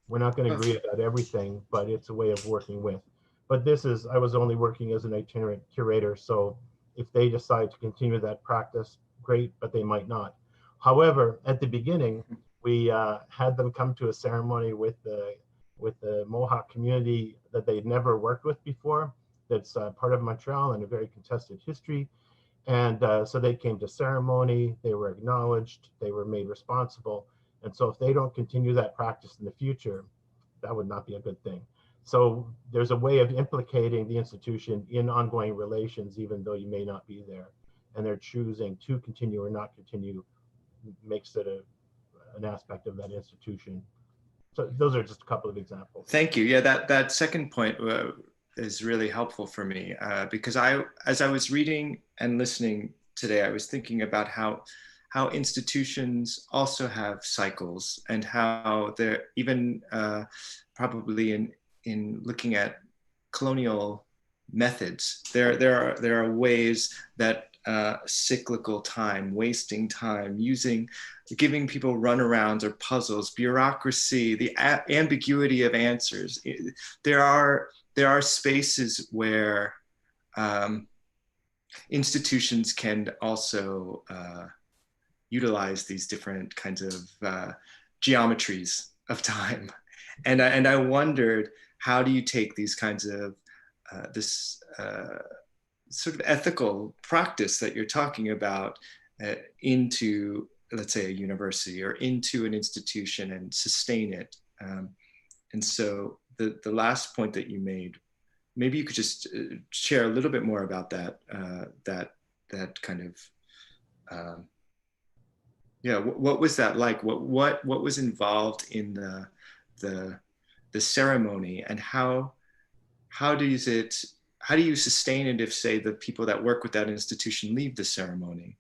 We're not going to agree about everything, but it's a way of working with. But I was only working as an itinerant curator, so if they decide to continue that practice, great, but they might not. However, at the beginning, we had them come to a ceremony with the Mohawk community that they'd never worked with before. That's part of Montreal and a very contested history. And so they came to ceremony, they were acknowledged, they were made responsible. And so if they don't continue that practice in the future, that would not be a good thing. So there's a way of implicating the institution in ongoing relations, even though you may not be there. And they're choosing to continue or not continue makes it an aspect of that institution. So those are just a couple of examples. Thank you. Yeah, that second point is really helpful for me because as I was reading and listening today, I was thinking about how institutions also have cycles and how they're even probably in looking at colonial methods, there are ways that cyclical time, wasting time, giving people runarounds or puzzles, bureaucracy, the ambiguity of answers. There are spaces where institutions can also utilize these different kinds of geometries of time. And I wondered, how do you take these kinds of this sort of ethical practice that you're talking about into, let's say, a university or into an institution and sustain it? And so the last point that you made, maybe you could just share a little bit more about that, that kind of, yeah, what was that like? What was involved in the ceremony, and how do you sustain it if, say, the people that work with that institution leave the ceremony?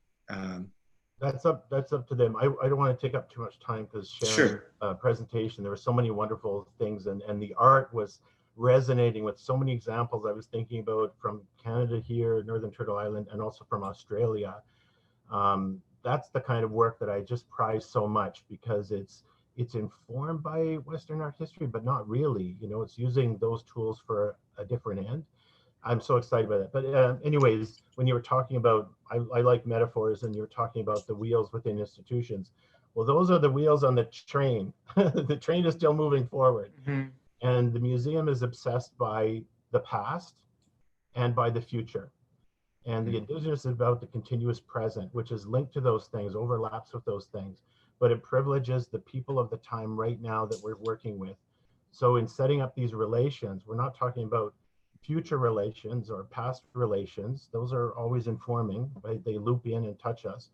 That's up to them. I don't want to take up too much time because Sharon's presentation, there were so many wonderful things, and the art was resonating with so many examples I was thinking about from Canada here, Northern Turtle Island, and also from Australia. That's the kind of work that I just prize so much because it's informed by Western art history, but not really. You know, it's using those tools for a different end. I'm so excited by that. But anyways, when you were talking about, I like metaphors, and you were talking about the wheels within institutions. Well, those are the wheels on the train. The train is still moving forward. Mm-hmm. And the museum is obsessed by the past and by the future. And the Indigenous is about the continuous present, which is linked to those things, overlaps with those things, but it privileges the people of the time right now that we're working with. So in setting up these relations, we're not talking about future relations or past relations. Those are always informing, right? They loop in and touch us.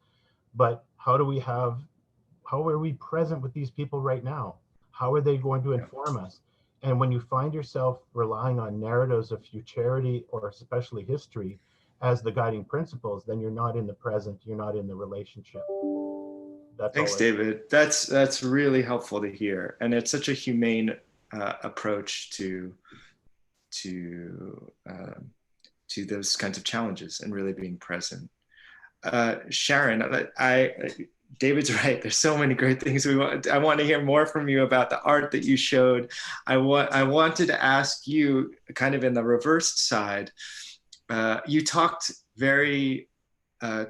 But how are we present with these people right now? How are they going to inform us? And when you find yourself relying on narratives of futurity or especially history as the guiding principles, then you're not in the present, you're not in the relationship. Thanks, David. That's really helpful to hear. And it's such a humane approach to those kinds of challenges and really being present. Sharon, David's right. There's so many great things I want to hear more from you about the art that you showed. I wanted to ask you, kind of in the reversed side, you talked very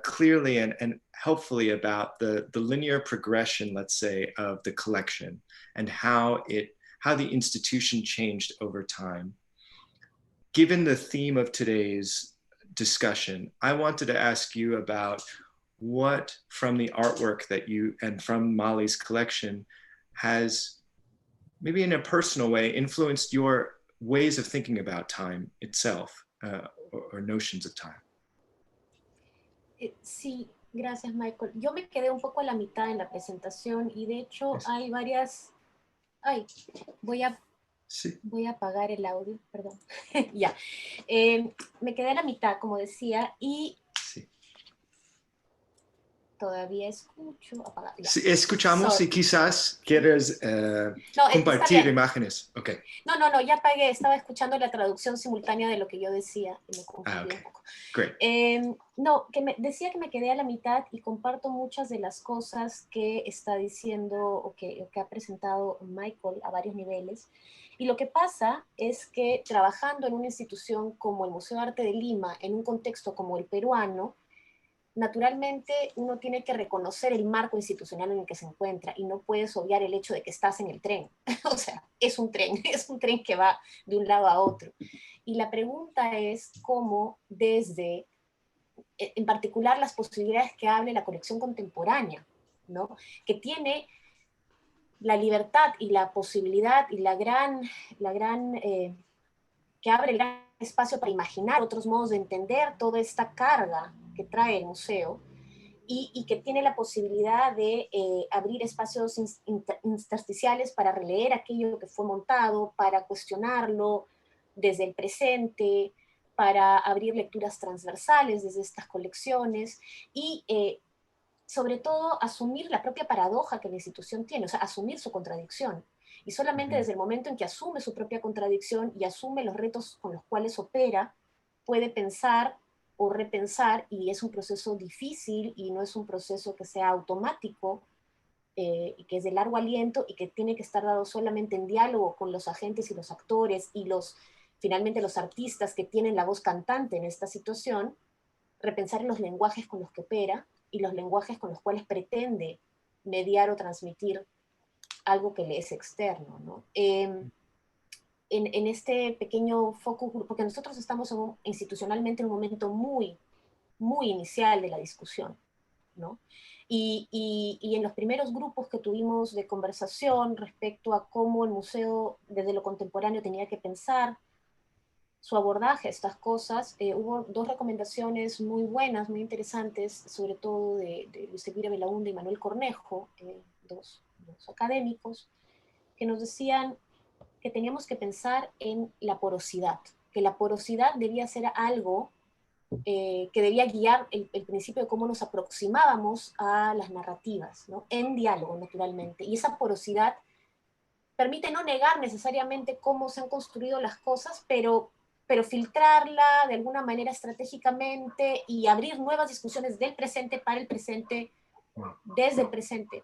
clearly and helpfully about the linear progression, let's say, of the collection and how the institution changed over time. Given the theme of today's discussion, I wanted to ask you about what from the artwork that you and from Molly's collection has, maybe in a personal way, influenced your ways of thinking about time itself, or notions of time. Sí, gracias, Michael. Yo me quedé un poco a la mitad en la presentación y de hecho hay varias... Ay, voy a apagar el audio, perdón. Ya. Me quedé a la mitad, como decía, y... Sí. Todavía escucho. Apagar, ya. Sí, escuchamos. Sorry. Y quizás quieres compartir imágenes. Okay. No, ya apagué. Estaba escuchando la traducción simultánea de lo que yo decía y me confundí un poco. Great. No, decía que me quedé a la mitad y comparto muchas de las cosas que está diciendo o que ha presentado Michael a varios niveles. Y lo que pasa es que trabajando en una institución como el Museo de Arte de Lima, en un contexto como el peruano, naturalmente uno tiene que reconocer el marco institucional en el que se encuentra y no puedes obviar el hecho de que estás en el tren. O sea, es un tren que va de un lado a otro. Y la pregunta es cómo desde, en particular, las posibilidades que abre la colección contemporánea, ¿no? Que tiene la libertad y la posibilidad y que abre el gran espacio para imaginar otros modos de entender toda esta carga que trae el museo y que tiene la posibilidad de abrir espacios intersticiales para releer aquello que fue montado, para cuestionarlo desde el presente, para abrir lecturas transversales desde estas colecciones y sobre todo asumir la propia paradoja que la institución tiene, o sea, asumir su contradicción. Y solamente desde el momento en que asume su propia contradicción y asume los retos con los cuales opera, puede pensar o repensar, y es un proceso difícil y no es un proceso que sea automático, y que es de largo aliento y que tiene que estar dado solamente en diálogo con los agentes y los actores y finalmente los artistas que tienen la voz cantante en esta situación, repensar en los lenguajes con los que opera y los lenguajes con los cuales pretende mediar o transmitir algo que le es externo, ¿no? En este pequeño focus group, porque nosotros estamos institucionalmente en un momento muy, muy inicial de la discusión, ¿no? Y en los primeros grupos que tuvimos de conversación respecto a cómo el museo desde lo contemporáneo tenía que pensar su abordaje a estas cosas, hubo dos recomendaciones muy buenas, muy interesantes, sobre todo de Luis Elvira Belaúnde y Manuel Cornejo, dos académicos, que nos decían que teníamos que pensar en la porosidad, que la porosidad debía ser algo que debía guiar el principio de cómo nos aproximábamos a las narrativas, ¿no? En diálogo, naturalmente. Y esa porosidad permite no negar necesariamente cómo se han construido las cosas, pero filtrarla de alguna manera estratégicamente y abrir nuevas discusiones del presente para el presente, desde el presente,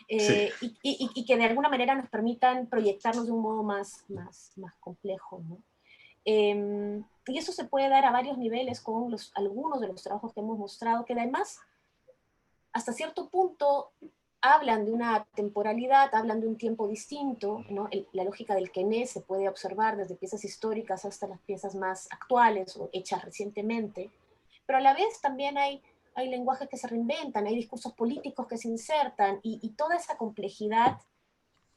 Sí. y que de alguna manera nos permitan proyectarnos de un modo más complejo, ¿no? Y eso se puede dar a varios niveles con algunos de los trabajos que hemos mostrado, que además, hasta cierto punto, hablan de una temporalidad, hablan de un tiempo distinto, ¿no? La lógica del quené se puede observar desde piezas históricas hasta las piezas más actuales o hechas recientemente, pero a la vez también hay lenguajes que se reinventan, hay discursos políticos que se insertan, y toda esa complejidad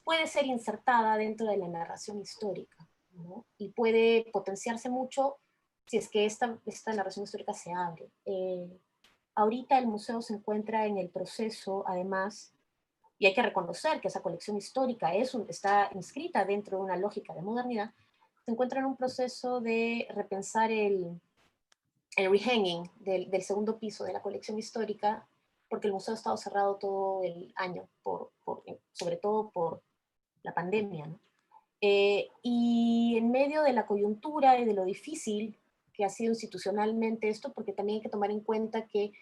puede ser insertada dentro de la narración histórica, ¿no? Y puede potenciarse mucho si es que esta narración histórica se abre. Ahorita el museo se encuentra en el proceso, además, y hay que reconocer que esa colección histórica está inscrita dentro de una lógica de modernidad, se encuentra en un proceso de repensar el rehanging del segundo piso de la colección histórica, porque el museo ha estado cerrado todo el año, sobre todo por la pandemia, ¿no? Y en medio de la coyuntura y de lo difícil que ha sido institucionalmente esto, porque también hay que tomar en cuenta que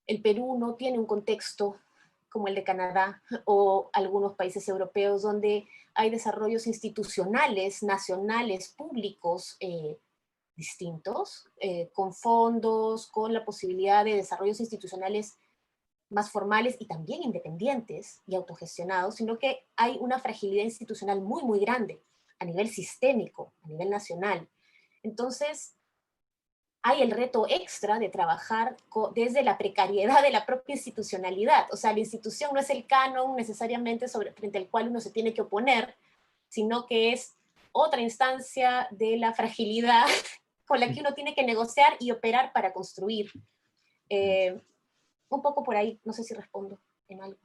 el Perú no tiene un contexto como el de Canadá o algunos países europeos donde hay desarrollos institucionales, nacionales, públicos distintos, con fondos, con la posibilidad de desarrollos institucionales más formales y también independientes y autogestionados, sino que hay una fragilidad institucional muy, muy grande a nivel sistémico, a nivel nacional. Entonces, hay el reto extra de trabajar desde la precariedad de la propia institucionalidad. O sea, la institución no es el canon necesariamente frente al cual uno se tiene que oponer, sino que es otra instancia de la fragilidad con la que uno tiene que negociar y operar para construir. Un poco por ahí, no sé si respondo en algo.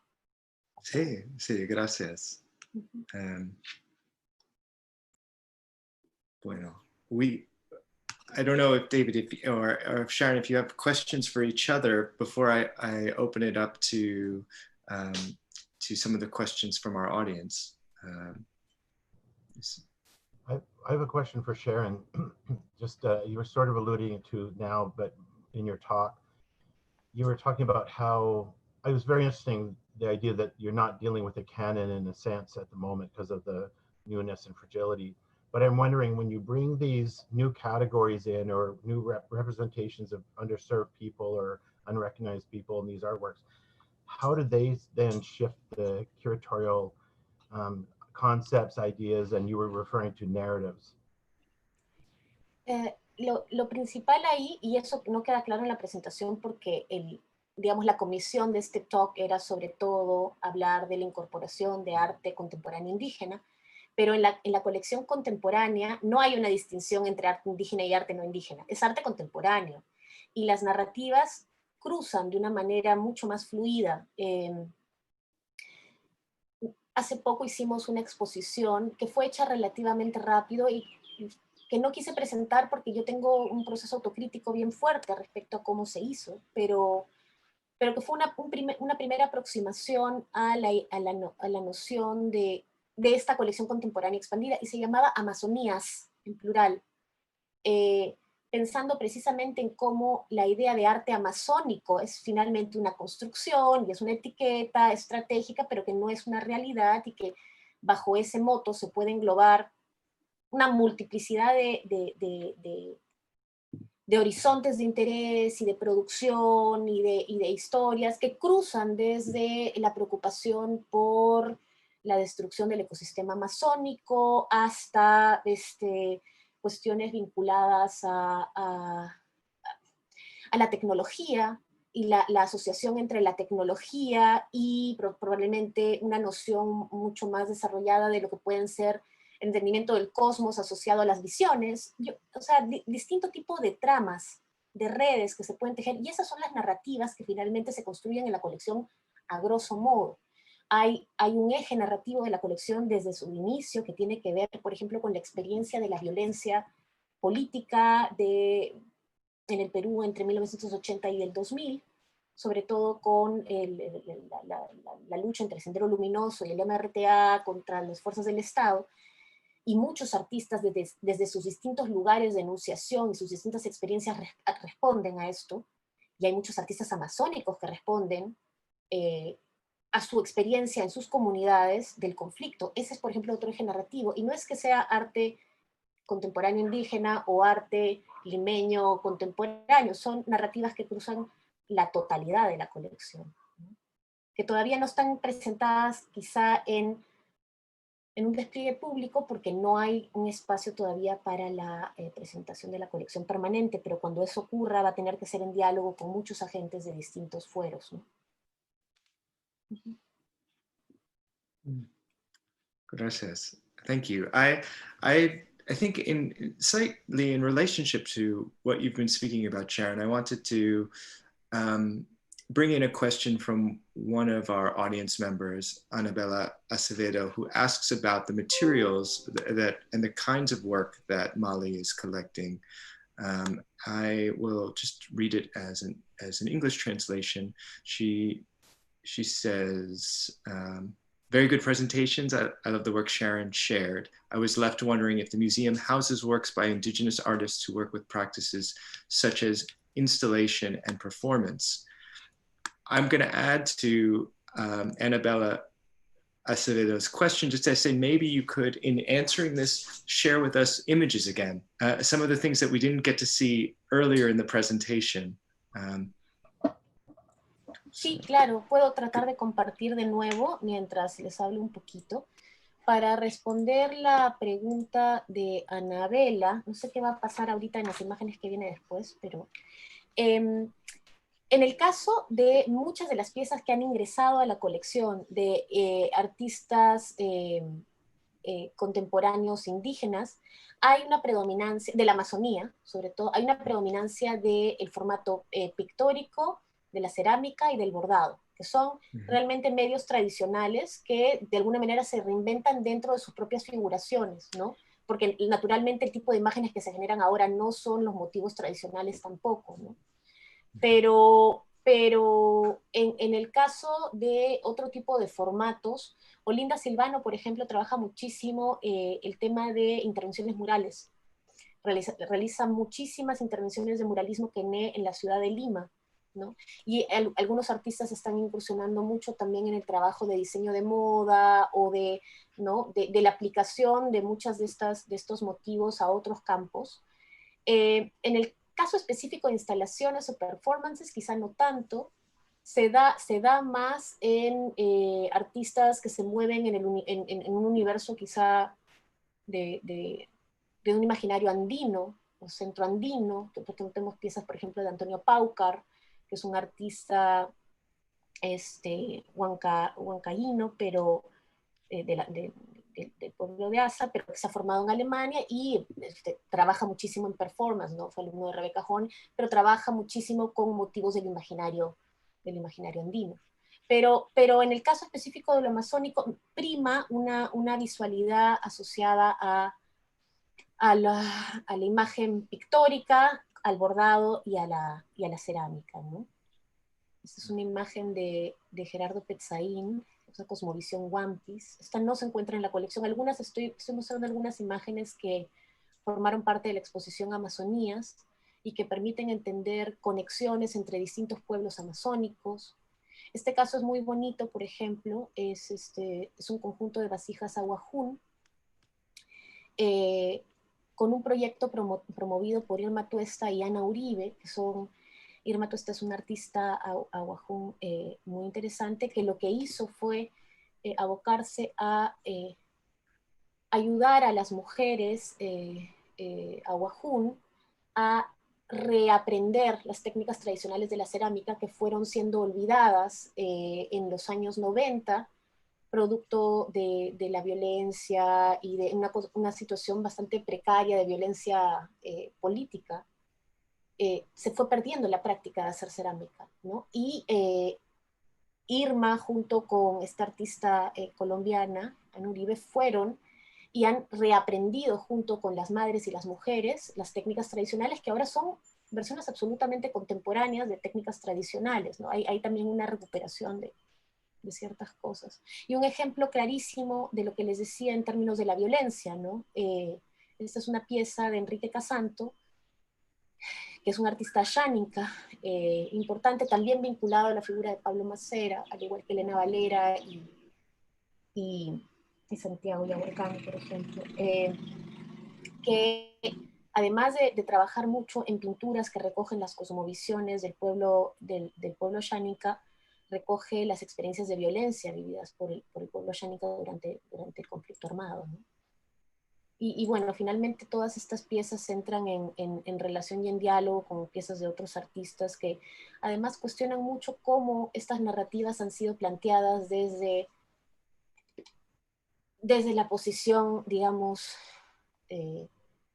Sí, sí, gracias. Bueno, I don't know if David or if Sharon, if you have questions for each other before I open it up to some of the questions from our audience. I have a question for Sharon. Just you were sort of alluding to now, but in your talk, you were talking about how it was very interesting, the idea that you're not dealing with a canon in a sense at the moment because of the newness and fragility. But I'm wondering, when you bring these new categories in or new representations of underserved people or unrecognized people in these artworks, how do they then shift the curatorial concepts, ideas, and you were referring to narratives? Lo principal ahí, y eso no queda claro en la presentación porque digamos, la comisión de este talk era sobre todo hablar de la incorporación de arte contemporáneo indígena, pero en la colección contemporánea no hay una distinción entre arte indígena y arte no indígena, es arte contemporáneo, y las narrativas cruzan de una manera mucho más fluida. Hace poco hicimos una exposición que fue hecha relativamente rápido y que no quise presentar porque yo tengo un proceso autocrítico bien fuerte respecto a cómo se hizo, pero que fue una primera aproximación a la noción de esta colección contemporánea expandida, y se llamaba Amazonías, en plural, pensando precisamente en cómo la idea de arte amazónico es finalmente una construcción y es una etiqueta estratégica, pero que no es una realidad, y que bajo ese moto se puede englobar una multiplicidad de horizontes de interés y de producción y de historias que cruzan desde la preocupación por la destrucción del ecosistema amazónico hasta cuestiones vinculadas a la tecnología y la asociación entre la tecnología y probablemente una noción mucho más desarrollada de lo que pueden ser el entendimiento del cosmos asociado a las visiones, o sea, distinto tipo de tramas, de redes que se pueden tejer, y esas son las narrativas que finalmente se construyen en la colección a grosso modo. Hay un eje narrativo de la colección desde su inicio que tiene que ver, por ejemplo, con la experiencia de la violencia política en el Perú entre 1980 y el 2000, sobre todo con la lucha entre el Sendero Luminoso y el MRTA contra las fuerzas del Estado, y muchos artistas desde sus distintos lugares de enunciación y sus distintas experiencias responden a esto, y hay muchos artistas amazónicos que responden a su experiencia en sus comunidades del conflicto. Ese es, por ejemplo, otro eje narrativo, y no es que sea arte contemporáneo indígena o arte limeño contemporáneo, son narrativas que cruzan la totalidad de la colección, ¿no? Que todavía no están presentadas quizá en un despliegue público porque no hay un espacio todavía para la presentación de la colección permanente, pero cuando eso ocurra va a tener que ser en diálogo con muchos agentes de distintos fueros, ¿no? Gracias. Thank you. I think slightly in relationship to what you've been speaking about, Sharon, I wanted to bring in a question from one of our audience members, Anabella Acevedo, who asks about the materials and the kinds of work that Mali is collecting. I will just read it as an English translation. She says, very good presentations. I love the work Sharon shared. I was left wondering if the museum houses works by indigenous artists who work with practices such as installation and performance. I'm going to add to Annabella Acevedo's question, just to say maybe you could, in answering this, share with us images again, some of the things that we didn't get to see earlier in the presentation. Sí, claro, puedo tratar de compartir de nuevo mientras les hablo un poquito. Para responder la pregunta de Anabela, no sé qué va a pasar ahorita en las imágenes que viene después, pero en el caso de muchas de las piezas que han ingresado a la colección de artistas contemporáneos indígenas, hay una predominancia, de la Amazonía sobre todo, hay una predominancia del formato pictórico, de la cerámica y del bordado, que son realmente medios tradicionales que de alguna manera se reinventan dentro de sus propias figuraciones, ¿no? Porque naturalmente el tipo de imágenes que se generan ahora no son los motivos tradicionales tampoco, ¿no? Pero en el caso de otro tipo de formatos, Olinda Silvano, por ejemplo, trabaja muchísimo el tema de intervenciones murales. Realiza muchísimas intervenciones de muralismo quené en la ciudad de Lima, ¿no? Y algunos artistas están incursionando mucho también en el trabajo de diseño de moda o de, ¿no? de la aplicación de muchas de estos motivos a otros campos. En el caso específico de instalaciones o performances, quizá no tanto, se da más en artistas que se mueven en un universo quizá de un imaginario andino o centroandino. Tenemos piezas, por ejemplo, de Antonio Paucar, que es un artista huancaíno, pero del pueblo de Asa, pero que se ha formado en Alemania y trabaja muchísimo en performance, ¿no? Fue alumno de Rebeca Horn, pero trabaja muchísimo con motivos del imaginario andino. Pero en el caso específico de lo amazónico, prima una visualidad asociada a la imagen pictórica, al bordado y a la cerámica, ¿no? Esta es una imagen de Gerardo Petzaín, una cosmovisión One Piece. Esta no se encuentra en la colección. Estoy mostrando algunas imágenes que formaron parte de la exposición Amazonías y que permiten entender conexiones entre distintos pueblos amazónicos. Este caso es muy bonito, por ejemplo, es un conjunto de vasijas aguajún, con un proyecto promovido por Irma Tuesta y Ana Uribe, que son... Irma Tuesta es una artista aguajún muy interesante, que lo que hizo fue abocarse a ayudar a las mujeres aguajún a reaprender las técnicas tradicionales de la cerámica que fueron siendo olvidadas en los años 90, producto de la violencia y de una situación bastante precaria de violencia política. Se fue perdiendo la práctica de hacer cerámica, ¿no? Y Irma, junto con esta artista colombiana, Ana Uribe, fueron y han reaprendido junto con las madres y las mujeres las técnicas tradicionales, que ahora son versiones absolutamente contemporáneas de técnicas tradicionales, ¿no? Hay también una recuperación de ciertas cosas. Y un ejemplo clarísimo de lo que les decía en términos de la violencia, ¿no? Esta es una pieza de Enrique Casanto, que es un artista xánica, importante, también vinculado a la figura de Pablo Macera, al igual que Elena Valera y Santiago Yahuarcán, por ejemplo, que además de trabajar mucho en pinturas que recogen las cosmovisiones del pueblo xánica, recoge las experiencias de violencia vividas por el pueblo xánica durante el conflicto armado, ¿no? Y bueno, finalmente todas estas piezas entran en relación y en diálogo con piezas de otros artistas que además cuestionan mucho cómo estas narrativas han sido planteadas desde la posición, digamos,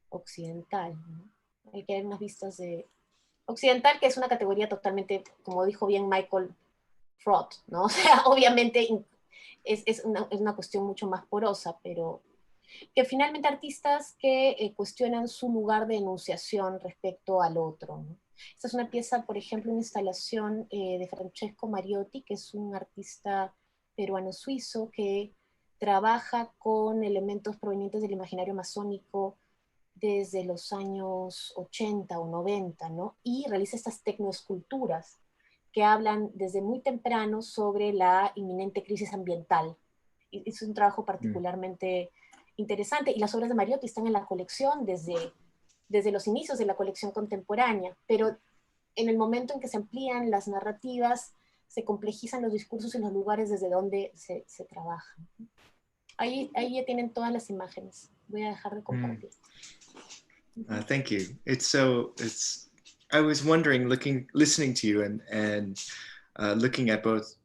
occidental, ¿no? Hay que ver unas vistas de occidental, que es una categoría totalmente, como dijo bien Michael Frott, ¿no? O sea, obviamente es una cuestión mucho más porosa, pero que finalmente artistas que cuestionan su lugar de enunciación respecto al otro, ¿no? Esta es una pieza, por ejemplo, una instalación de Francesco Mariotti, que es un artista peruano-suizo que trabaja con elementos provenientes del imaginario masónico desde los años 80 o 90, ¿no? Y realiza estas tecnoesculturas que hablan desde muy temprano sobre la inminente crisis ambiental. Es un trabajo particularmente interesante, y las obras de Mariotti están en la colección desde los inicios de la colección contemporánea, pero en el momento en que se amplían las narrativas, se complejizan los discursos en los lugares desde donde se trabajan. Ahí ya tienen todas las imágenes. Voy a dejar de compartir. Thank you. I was wondering, listening to you and looking at both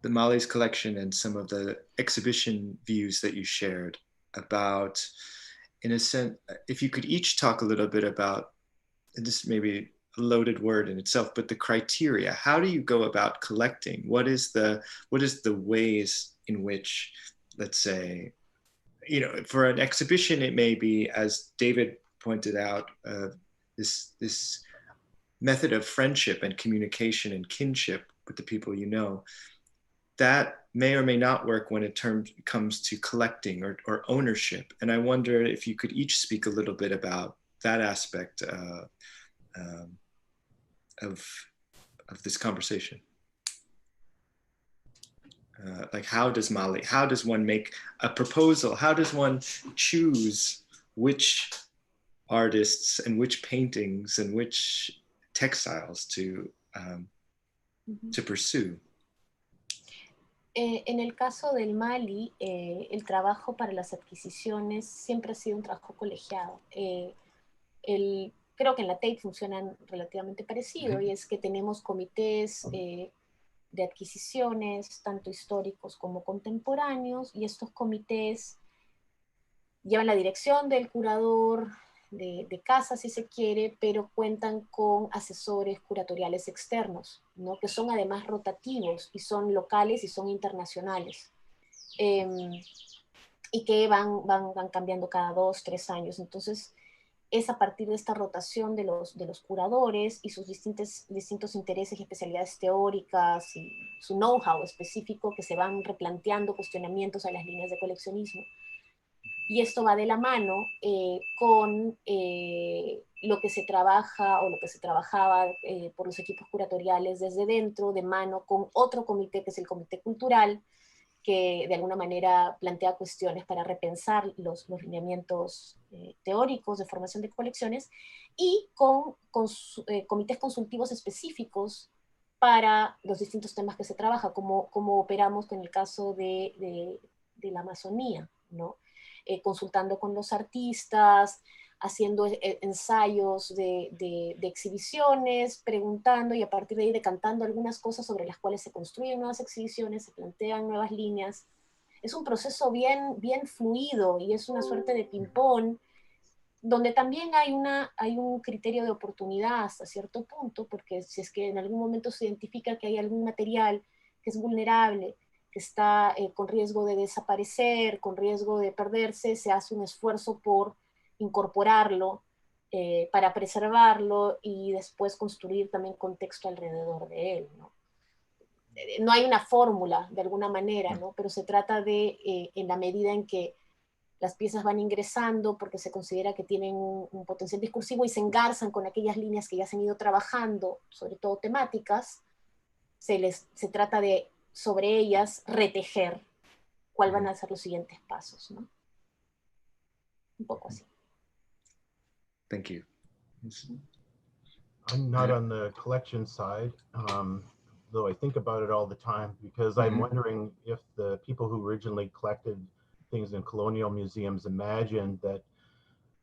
the Mali's collection and some of the exhibition views that you shared about, in a sense, if you could each talk a little bit about, and this may be a loaded word in itself, but the criteria. How do you go about collecting? What is the ways in which, let's say, for an exhibition, it may be, as David pointed out, this method of friendship and communication and kinship with the people you know, that may or may not work when it comes to collecting or ownership. And I wonder if you could each speak a little bit about that aspect of this conversation. Like, how does one make a proposal? How does one choose which artists and which paintings and which textiles to pursue? En el caso del Mali, el trabajo para las adquisiciones siempre ha sido un trabajo colegiado. Creo que en la Tate funcionan relativamente parecido, y es que tenemos comités de adquisiciones, tanto históricos como contemporáneos, y estos comités llevan la dirección del curador de casa, si se quiere, pero cuentan con asesores curatoriales externos, ¿no? Que son además rotativos, y son locales y son internacionales, y que van cambiando cada 2, 3 años. Entonces, es a partir de esta rotación de los curadores y sus distintos intereses y especialidades teóricas y su know-how específico, que se van replanteando cuestionamientos a las líneas de coleccionismo. Y esto va de la mano con lo que se trabaja o lo que se trabajaba por los equipos curatoriales desde dentro, de mano con otro comité, que es el Comité Cultural, que de alguna manera plantea cuestiones para repensar los lineamientos teóricos de formación de colecciones, y con comités consultivos específicos para los distintos temas que se trabaja, como operamos con el caso de la Amazonía, ¿no? Consultando con los artistas, haciendo ensayos de exhibiciones, preguntando, y a partir de ahí decantando algunas cosas sobre las cuales se construyen nuevas exhibiciones, se plantean nuevas líneas. Es un proceso bien fluido, y es una suerte de ping-pong, donde también hay un criterio de oportunidad hasta cierto punto, porque si es que en algún momento se identifica que hay algún material que es vulnerable, que está con riesgo de desaparecer, con riesgo de perderse, se hace un esfuerzo por incorporarlo para preservarlo y después construir también contexto alrededor de él, ¿no? No hay una fórmula de alguna manera, ¿no? Pero se trata de, en la medida en que las piezas van ingresando, porque se considera que tienen un potencial discursivo y se engarzan con aquellas líneas que ya se han ido trabajando, sobre todo temáticas, se trata de, sobre ellas, retejer cuáles van a ser los siguientes pasos, ¿no? Un poco así. Thank you. I'm not on the collection side, though I think about it all the time, because I'm wondering if the people who originally collected things in colonial museums imagined that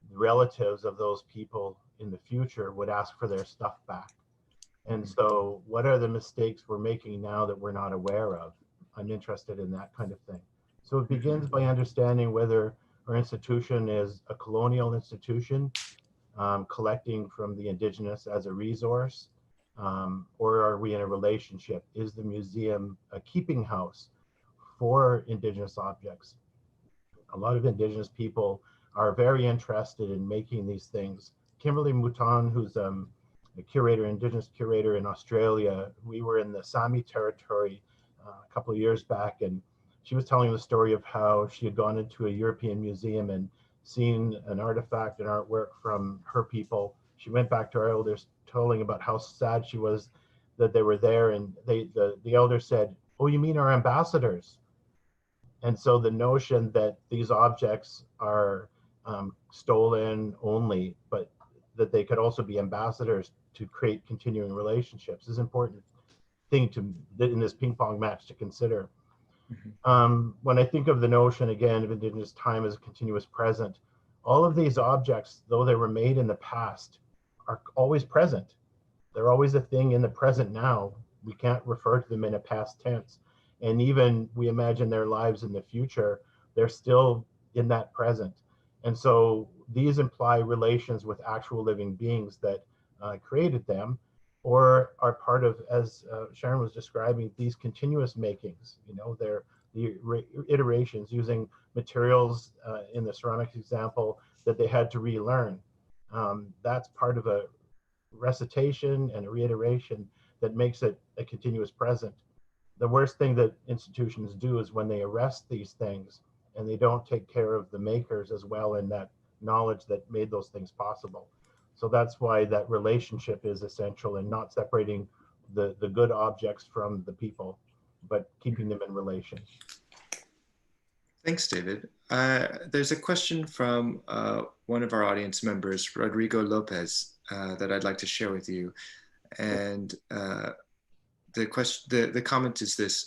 the relatives of those people in the future would ask for their stuff back. And so what are the mistakes we're making now that we're not aware of? I'm interested in that kind of thing. So it begins by understanding whether our institution is a colonial institution, collecting from the indigenous as a resource, or are we in a relationship? Is the museum a keeping house for indigenous objects? A lot of indigenous people are very interested in making these things. Kimberly Mouton, who's a curator, indigenous curator in Australia, we were in the Sami territory a couple of years back, and she was telling the story of how she had gone into a European museum and seen an artifact, an artwork from her people. She went back to her elders, telling about how sad she was that they were there, and the elder said, "Oh, you mean our ambassadors?" And so the notion that these objects are stolen only, but that they could also be ambassadors to create continuing relationships is an important thing in this ping pong match to consider. When I think of the notion, again, of Indigenous time as a continuous present, all of these objects, though they were made in the past, are always present. They're always a thing in the present now. We can't refer to them in a past tense. And even we imagine their lives in the future, they're still in that present. And so these imply relations with actual living beings that created them, or are part of, as Sharon was describing, these continuous makings. You know, they're the iterations using materials in the ceramics example that they had to relearn. That's part of a recitation and a reiteration that makes it a continuous present. The worst thing that institutions do is when they arrest these things and they don't take care of the makers as well in that knowledge that made those things possible. So that's why that relationship is essential, and not separating the good objects from the people, but keeping them in relation. Thanks, David. There's a question from one of our audience members, Rodrigo Lopez, that I'd like to share with you. And the comment is this: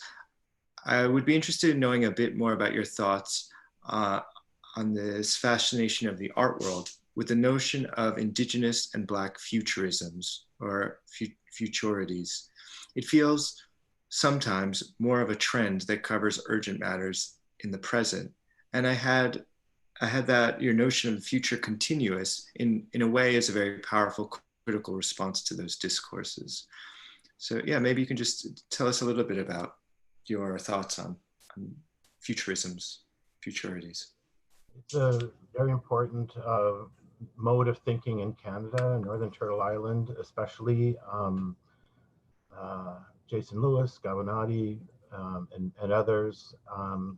I would be interested in knowing a bit more about your thoughts on this fascination of the art world with the notion of Indigenous and Black futurisms or futurities. It feels sometimes more of a trend that covers urgent matters in the present. And I had that your notion of the future continuous in a way is a very powerful critical response to those discourses. So yeah, maybe you can just tell us a little bit about your thoughts on futurisms, futurities. It's a very important mode of thinking in Canada, Northern Turtle Island, especially. Jason Lewis, Gavanati, and others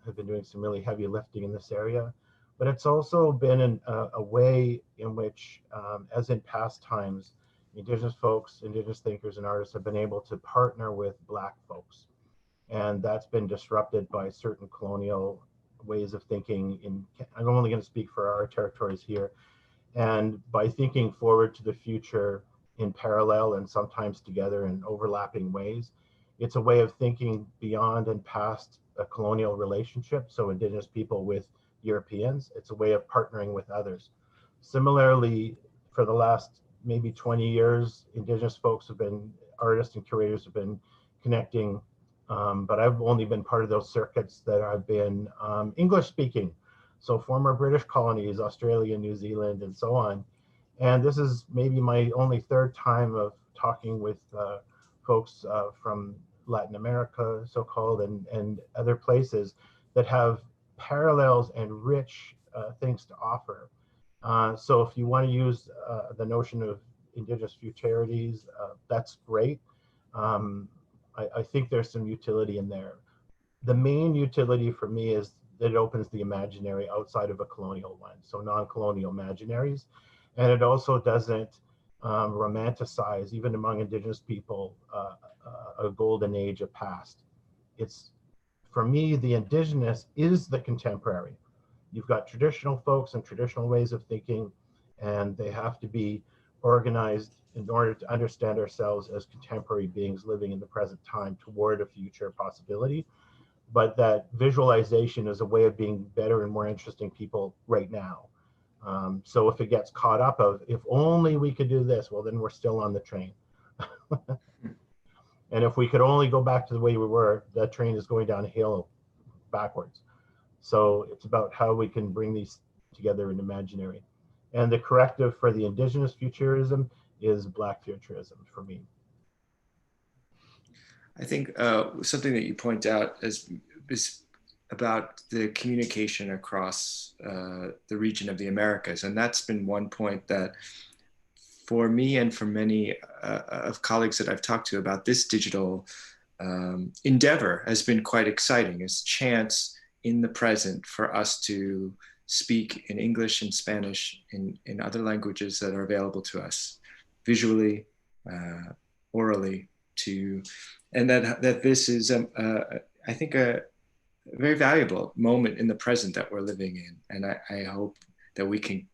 have been doing some really heavy lifting in this area. But it's also been a way in which, as in past times, Indigenous folks, Indigenous thinkers and artists have been able to partner with Black folks. And that's been disrupted by certain colonial ways of thinking. I'm only going to speak for our territories here. And by thinking forward to the future in parallel and sometimes together in overlapping ways, it's a way of thinking beyond and past a colonial relationship. So Indigenous people with Europeans, it's a way of partnering with others. Similarly, for the last maybe 20 years, Indigenous folks have been, artists and curators have been connecting, but I've only been part of those circuits that have been English speaking. So former British colonies, Australia, New Zealand, and so on. And this is maybe my only third time of talking with folks from Latin America, so-called, and other places that have parallels and rich things to offer. So if you want to use the notion of Indigenous futurities, that's great. I think there's some utility in there. The main utility for me is that it opens the imaginary outside of a colonial one, so non-colonial imaginaries. And it also doesn't romanticize, even among Indigenous people, a golden age of past. It's, for me, the Indigenous is the contemporary. You've got traditional folks and traditional ways of thinking, and they have to be organized in order to understand ourselves as contemporary beings living in the present time toward a future possibility. But that visualization is a way of being better and more interesting people right now. So if it gets caught up of, if only we could do this, well, then we're still on the train. And if we could only go back to the way we were, that train is going down a hill backwards. So it's about how we can bring these together in imaginary. And the corrective for the Indigenous futurism is Black futurism for me. I think something that you point out is about the communication across the region of the Americas. And that's been one point that for me and for many of colleagues that I've talked to about this digital endeavor has been quite exciting. It's chance in the present for us to speak in English and Spanish, in other languages that are available to us, visually, orally, to, and that this is, I think, a very valuable moment in the present that we're living in. And I hope that we can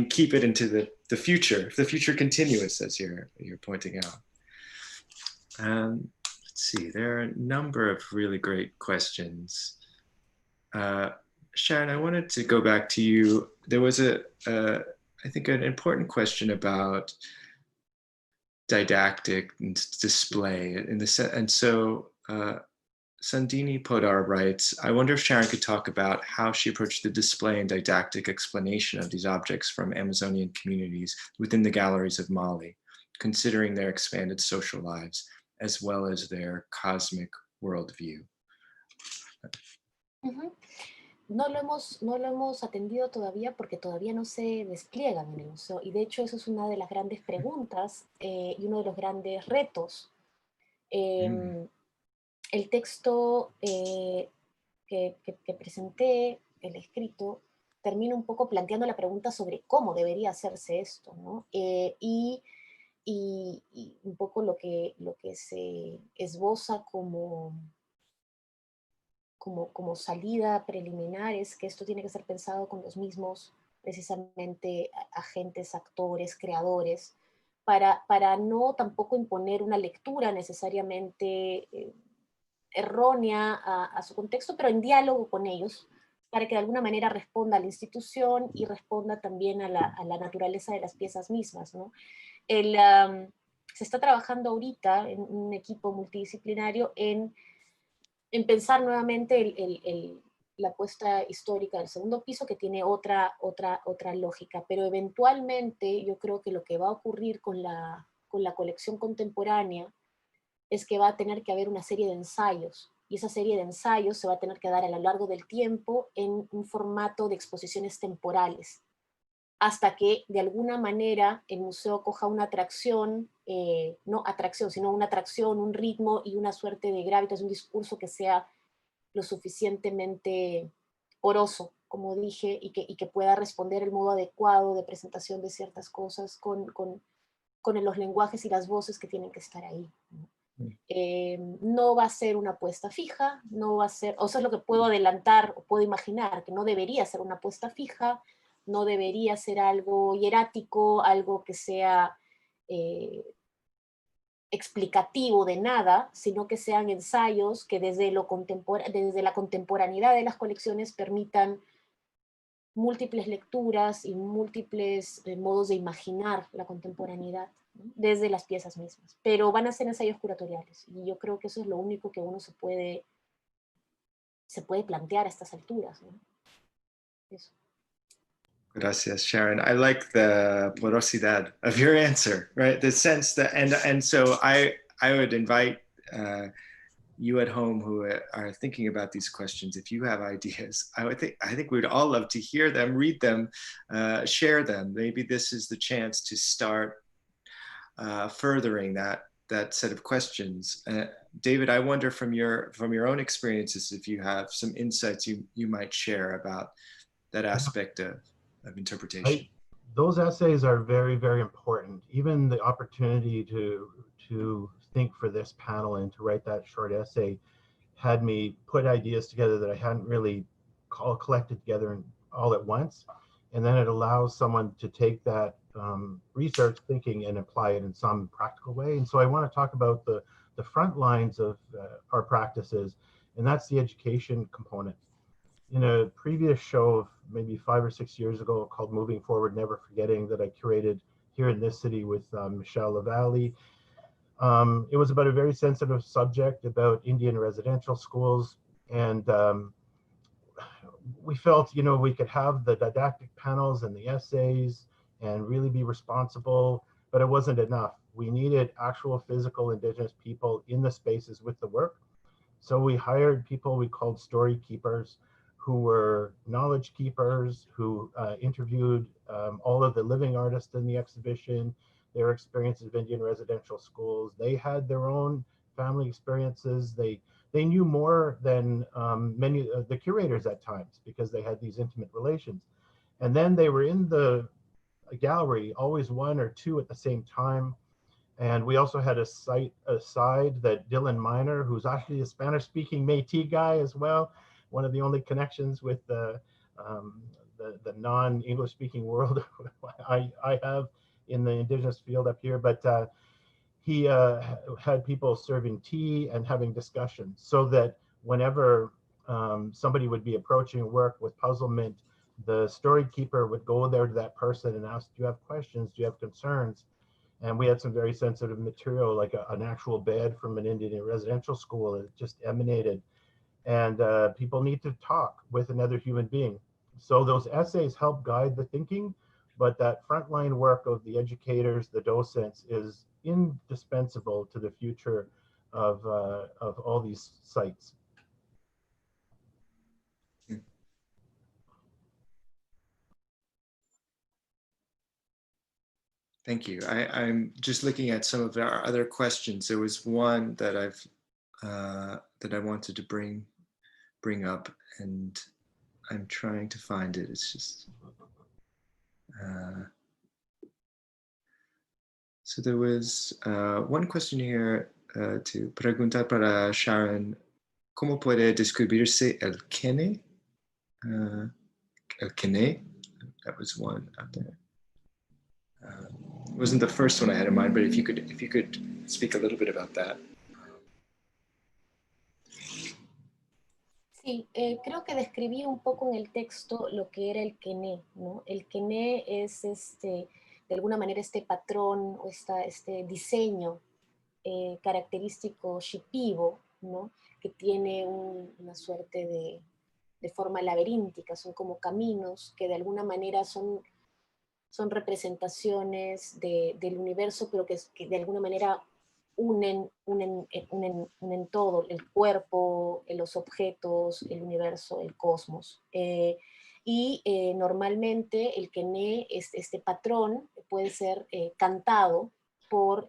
keep it into the future continuous, as you're pointing out. Let's see, there are a number of really great questions. Sharon, I wanted to go back to you. There was I think an important question about didactic and display and so Sandini Podar writes, I wonder if Sharon could talk about how she approached the display and didactic explanation of these objects from Amazonian communities within the galleries of Mali, considering their expanded social lives, as well as their cosmic worldview. Uh-huh. No lo hemos atendido todavía porque todavía no se despliegan en el museo, y de hecho eso es una de las grandes preguntas y uno de los grandes retos. El texto que presenté, el escrito, termina un poco planteando la pregunta sobre cómo debería hacerse esto, ¿no? Y un poco lo que se esboza como salida preliminar es que esto tiene que ser pensado con los mismos, precisamente, agentes, actores, creadores, para no tampoco imponer una lectura necesariamente errónea a su contexto, pero en diálogo con ellos, para que de alguna manera responda a la institución y responda también a la naturaleza de las piezas mismas, ¿no? Se está trabajando ahorita en un equipo multidisciplinario en pensar nuevamente la puesta histórica del segundo piso, que tiene otra lógica, pero eventualmente yo creo que lo que va a ocurrir con la colección contemporánea es que va a tener que haber una serie de ensayos, y esa serie de ensayos se va a tener que dar a lo largo del tiempo en un formato de exposiciones temporales, hasta que de alguna manera el museo coja una atracción, no atracción, sino una atracción, un ritmo y una suerte de gravitas, un discurso que sea lo suficientemente poroso, como dije, y que pueda responder el modo adecuado de presentación de ciertas cosas con los lenguajes y las voces que tienen que estar ahí, ¿no? No va a ser una apuesta fija, no va a ser, o sea, es lo que puedo adelantar o puedo imaginar, que no debería ser una apuesta fija, no debería ser algo hierático, algo que sea explicativo de nada, sino que sean ensayos que desde la contemporaneidad de las colecciones permitan múltiples lecturas y múltiples modos de imaginar la contemporaneidad, ¿no? Desde las piezas mismas. Pero van a ser ensayos curatoriales, y yo creo que eso es lo único que uno se puede plantear a estas alturas, ¿no? Eso. Gracias, Sharon. I like the porosidad of your answer, right? The sense that, and so I would invite you at home who are thinking about these questions, if you have ideas, I think we'd all love to hear them, read them, share them. Maybe this is the chance to start furthering that set of questions. David, I wonder from your own experiences, if you have some insights you might share about that aspect of interpretation. Those essays are very, very important. Even the opportunity to think for this panel and to write that short essay had me put ideas together that I hadn't really collected together all at once. And then it allows someone to take that research thinking and apply it in some practical way. And so I want to talk about the front lines of our practices, and that's the education component. In a previous show of maybe 5 or 6 years ago called Moving Forward, Never Forgetting, that I curated here in this city with Michelle Lavallee, it was about a very sensitive subject about Indian residential schools. And we felt, we could have the didactic panels and the essays and really be responsible, but it wasn't enough. We needed actual physical Indigenous people in the spaces with the work. So we hired people we called story keepers, who were knowledge keepers, who interviewed all of the living artists in the exhibition, their experiences of Indian residential schools. They had their own family experiences. They knew more than many of the curators at times, because they had these intimate relations. And then they were in the gallery, always one or two at the same time. And we also had a side that Dylan Miner, who's actually a Spanish-speaking Métis guy as well, one of the only connections with the non-English-speaking world I have in the indigenous field up here. But he had people serving tea and having discussions, so that whenever somebody would be approaching work with puzzlement, the story keeper would go there to that person and ask, do you have questions? Do you have concerns? And we had some very sensitive material, like an actual bed from an Indian residential school that just emanated. And people need to talk with another human being. So those essays help guide the thinking, but that frontline work of the educators, the docents, is indispensable to the future of all these sites. Thank you. I'm just looking at some of our other questions. There was one that that I wanted to bring up, and I'm trying to find it. It's just so there was one question here to preguntar para Sharon. ¿Cómo puede describirse el quene? El quene. That was one out there. It wasn't the first one I had in mind, but if you could speak a little bit about that. Sí, creo que describí un poco en el texto lo que era el quené, ¿no? El quené es de alguna manera este patrón o este diseño característico shipibo, ¿no? Que tiene una suerte de forma laberíntica, son como caminos que de alguna manera son representaciones del universo, pero que de alguna manera unen todo, el cuerpo, los objetos, el universo, el cosmos. Normalmente el quené, este patrón, puede ser cantado por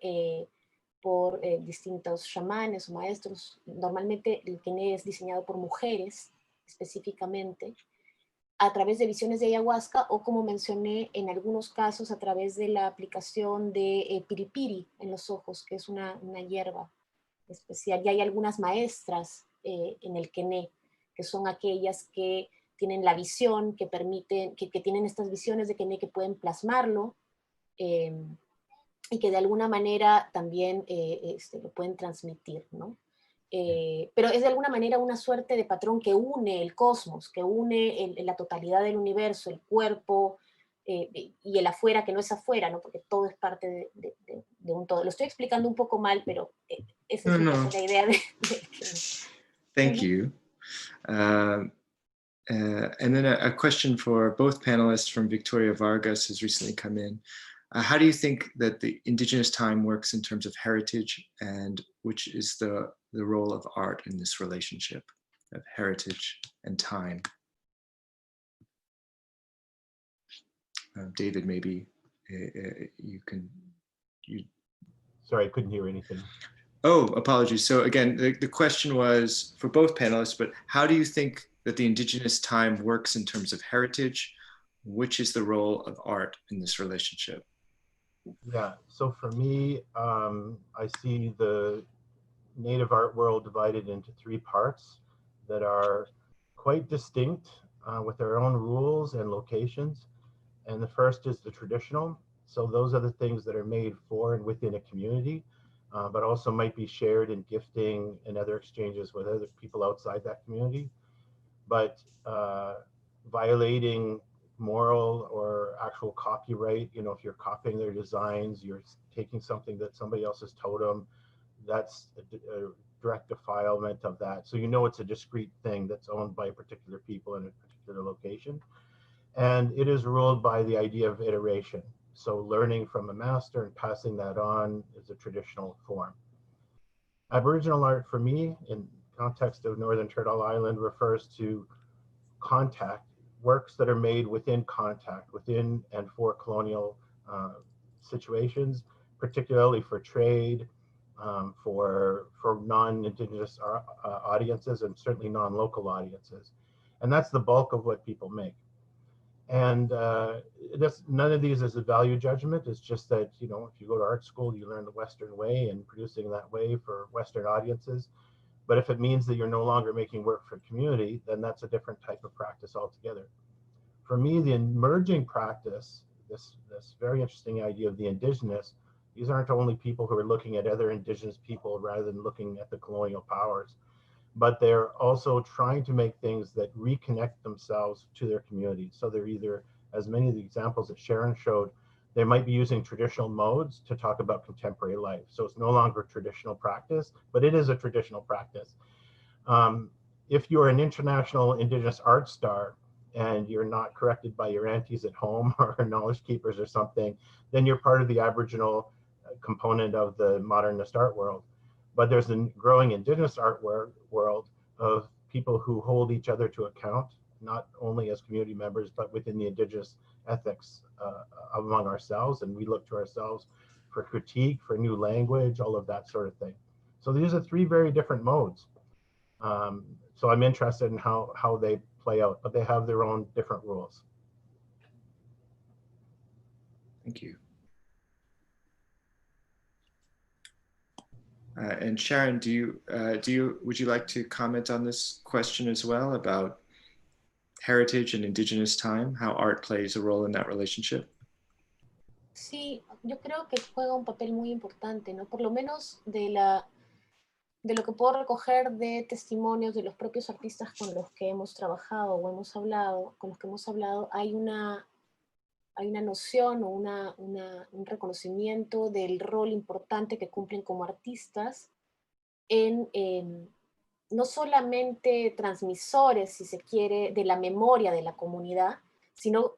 distintos chamanes o maestros. Normalmente el quené es diseñado por mujeres específicamente, a través de visiones de ayahuasca o, como mencioné, en algunos casos a través de la aplicación de piripiri en los ojos, que es una hierba especial. Y hay algunas maestras en el quené, que son aquellas que tienen la visión, que permiten, que tienen estas visiones de quené que pueden plasmarlo y que de alguna manera también lo pueden transmitir, ¿no? Pero es de alguna manera una suerte de patrón que une el cosmos, que une la totalidad del universo, el cuerpo y el afuera, que no es afuera, ¿no? Porque todo es parte de un todo. Lo estoy explicando un poco mal, pero esa es la idea de Thank you. And then a question for both panelists from Victoria Vargas has recently come in. How do you think that the indigenous time works in terms of heritage, and which is the role of art in this relationship of heritage and time? David, maybe you can. Sorry, I couldn't hear anything. Oh, apologies. So again, the question was for both panelists, but how do you think that the indigenous time works in terms of heritage? Which is the role of art in this relationship? Yeah, so for me, I see the native art world divided into three parts that are quite distinct with their own rules and locations. And the first is the traditional. So those are the things that are made for and within a community, but also might be shared in gifting and other exchanges with other people outside that community. But violating moral or actual copyright, you know, if you're copying their designs, you're taking something that somebody else has totem, that's a direct defilement of that. So you know it's a discrete thing that's owned by particular people in a particular location. And it is ruled by the idea of iteration. So learning from a master and passing that on is a traditional form. Aboriginal art for me, in context of Northern Turtle Island, refers to contact, works that are made within contact, within and for colonial situations, particularly for trade, for non-Indigenous audiences, and certainly non-local audiences. And that's the bulk of what people make. And none of these is a value judgment. It's just that, you know, if you go to art school, you learn the Western way and producing that way for Western audiences. But if it means that you're no longer making work for community, then that's a different type of practice altogether. For me, the emerging practice, this very interesting idea of the indigenous, these aren't only people who are looking at other indigenous people rather than looking at the colonial powers, but they're also trying to make things that reconnect themselves to their community. So they're either, as many of the examples that Sharon showed, they might be using traditional modes to talk about contemporary life. So it's no longer traditional practice, but it is a traditional practice. If you're an international indigenous art star and you're not corrected by your aunties at home or knowledge keepers or something, then you're part of the Aboriginal component of the modernist art world. But there's a growing indigenous art world of people who hold each other to account, not only as community members, but within the indigenous ethics among ourselves. And we look to ourselves for critique, for new language, all of that sort of thing. So these are three very different modes. So I'm interested in how they play out, but they have their own different rules. Thank you. And Sharon, would you like to comment on this question as well about heritage and indigenous time, how art plays a role in that relationship? Sí, yo creo que juega un papel muy importante, ¿no? Por lo menos de lo que puedo recoger de testimonios de los propios artistas con los que hemos trabajado o hemos hablado, con los que hemos hablado, hay una noción o un reconocimiento del rol importante que cumplen como artistas en no solamente transmisores, si se quiere, de la memoria de la comunidad, sino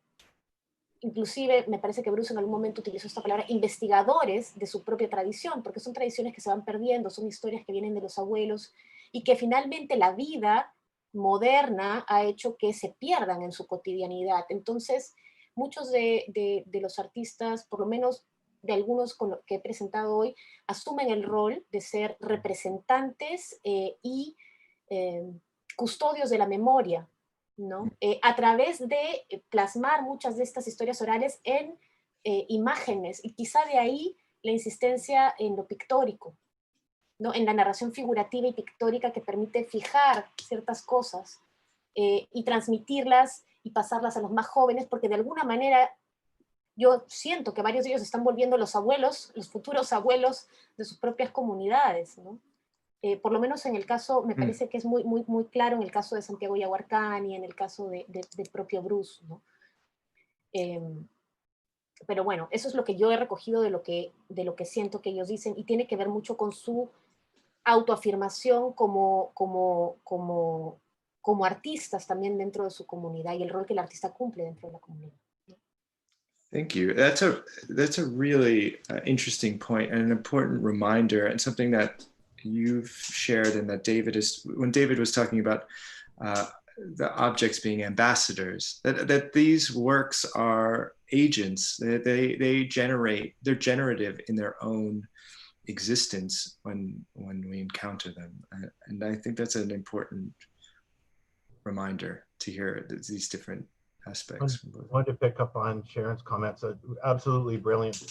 inclusive, me parece que Bruce en algún momento utilizó esta palabra, investigadores de su propia tradición, porque son tradiciones que se van perdiendo, son historias que vienen de los abuelos, y que finalmente la vida moderna ha hecho que se pierdan en su cotidianidad. Entonces, muchos de los artistas, por lo menos de algunos con los que he presentado hoy, asumen el rol de ser representantes y custodios de la memoria, ¿no? A través de plasmar muchas de estas historias orales en imágenes, y quizá de ahí la insistencia en lo pictórico, ¿no? En la narración figurativa y pictórica que permite fijar ciertas cosas y transmitirlas y pasarlas a los más jóvenes, porque de alguna manera yo siento que varios de ellos están volviendo los abuelos, los futuros abuelos de sus propias comunidades, ¿no? Por lo menos en el caso, me parece que es muy claro en el caso de Santiago Yaguarcani, en el caso del propio Bruce, ¿no? Pero bueno, eso es lo que yo he recogido de lo que siento que ellos dicen, y tiene que ver mucho con su autoafirmación como artistas también dentro de su comunidad y el rol que el artista cumple dentro de la comunidad. Thank you. That's a really interesting point and an important reminder, and something that you've shared, and that when David was talking about the objects being ambassadors, that these works are agents. They're generative in their own existence when we encounter them, and I think that's an important reminder to hear these different aspects. I wanted to pick up on Sharon's comments. Absolutely brilliant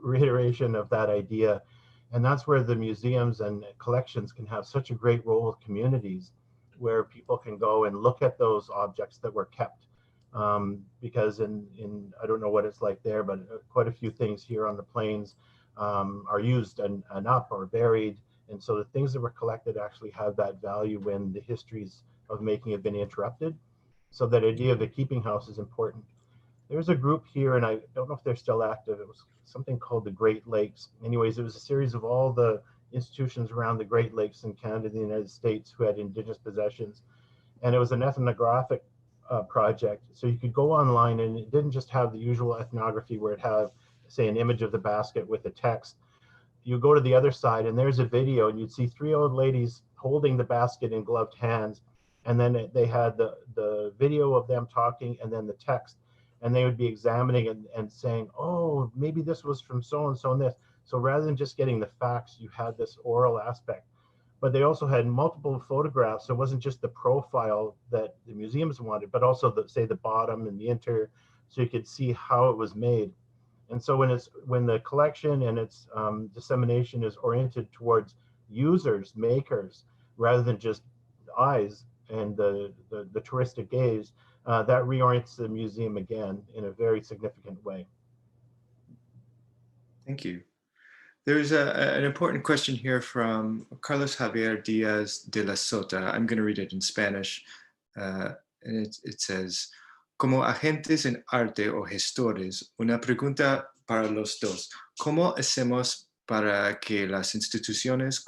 reiteration of that idea. And that's where the museums and collections can have such a great role with communities, where people can go and look at those objects that were kept. Because in I don't know what it's like there, but quite a few things here on the plains are used and up or buried. And so the things that were collected actually have that value when the histories of making have been interrupted. So that idea of the keeping house is important. There's a group here, and I don't know if they're still active. It was something called the Great Lakes. Anyways, it was a series of all the institutions around the Great Lakes in Canada and the United States who had indigenous possessions. And it was an ethnographic project. So you could go online, and it didn't just have the usual ethnography where it had, say, an image of the basket with a text. You go to the other side, and there's a video, and you'd see three old ladies holding the basket in gloved hands. And then they had the video of them talking and then the text, and they would be examining and saying, oh, maybe this was from so-and-so and this. So rather than just getting the facts, you had this oral aspect. but they also had multiple photographs. So it wasn't just the profile that the museums wanted, but also the, say, the bottom and the inter, so you could see how it was made. And so when the collection and its dissemination is oriented towards users, makers, rather than just eyes and the touristic gaze, that reorients the museum again in a very significant way. Thank you. There's an important question here from Carlos Javier Diaz de la Sota. I'm going to read it in Spanish. And it says, como agentes en arte o gestores, una pregunta para los dos. ¿Cómo hacemos para que las instituciones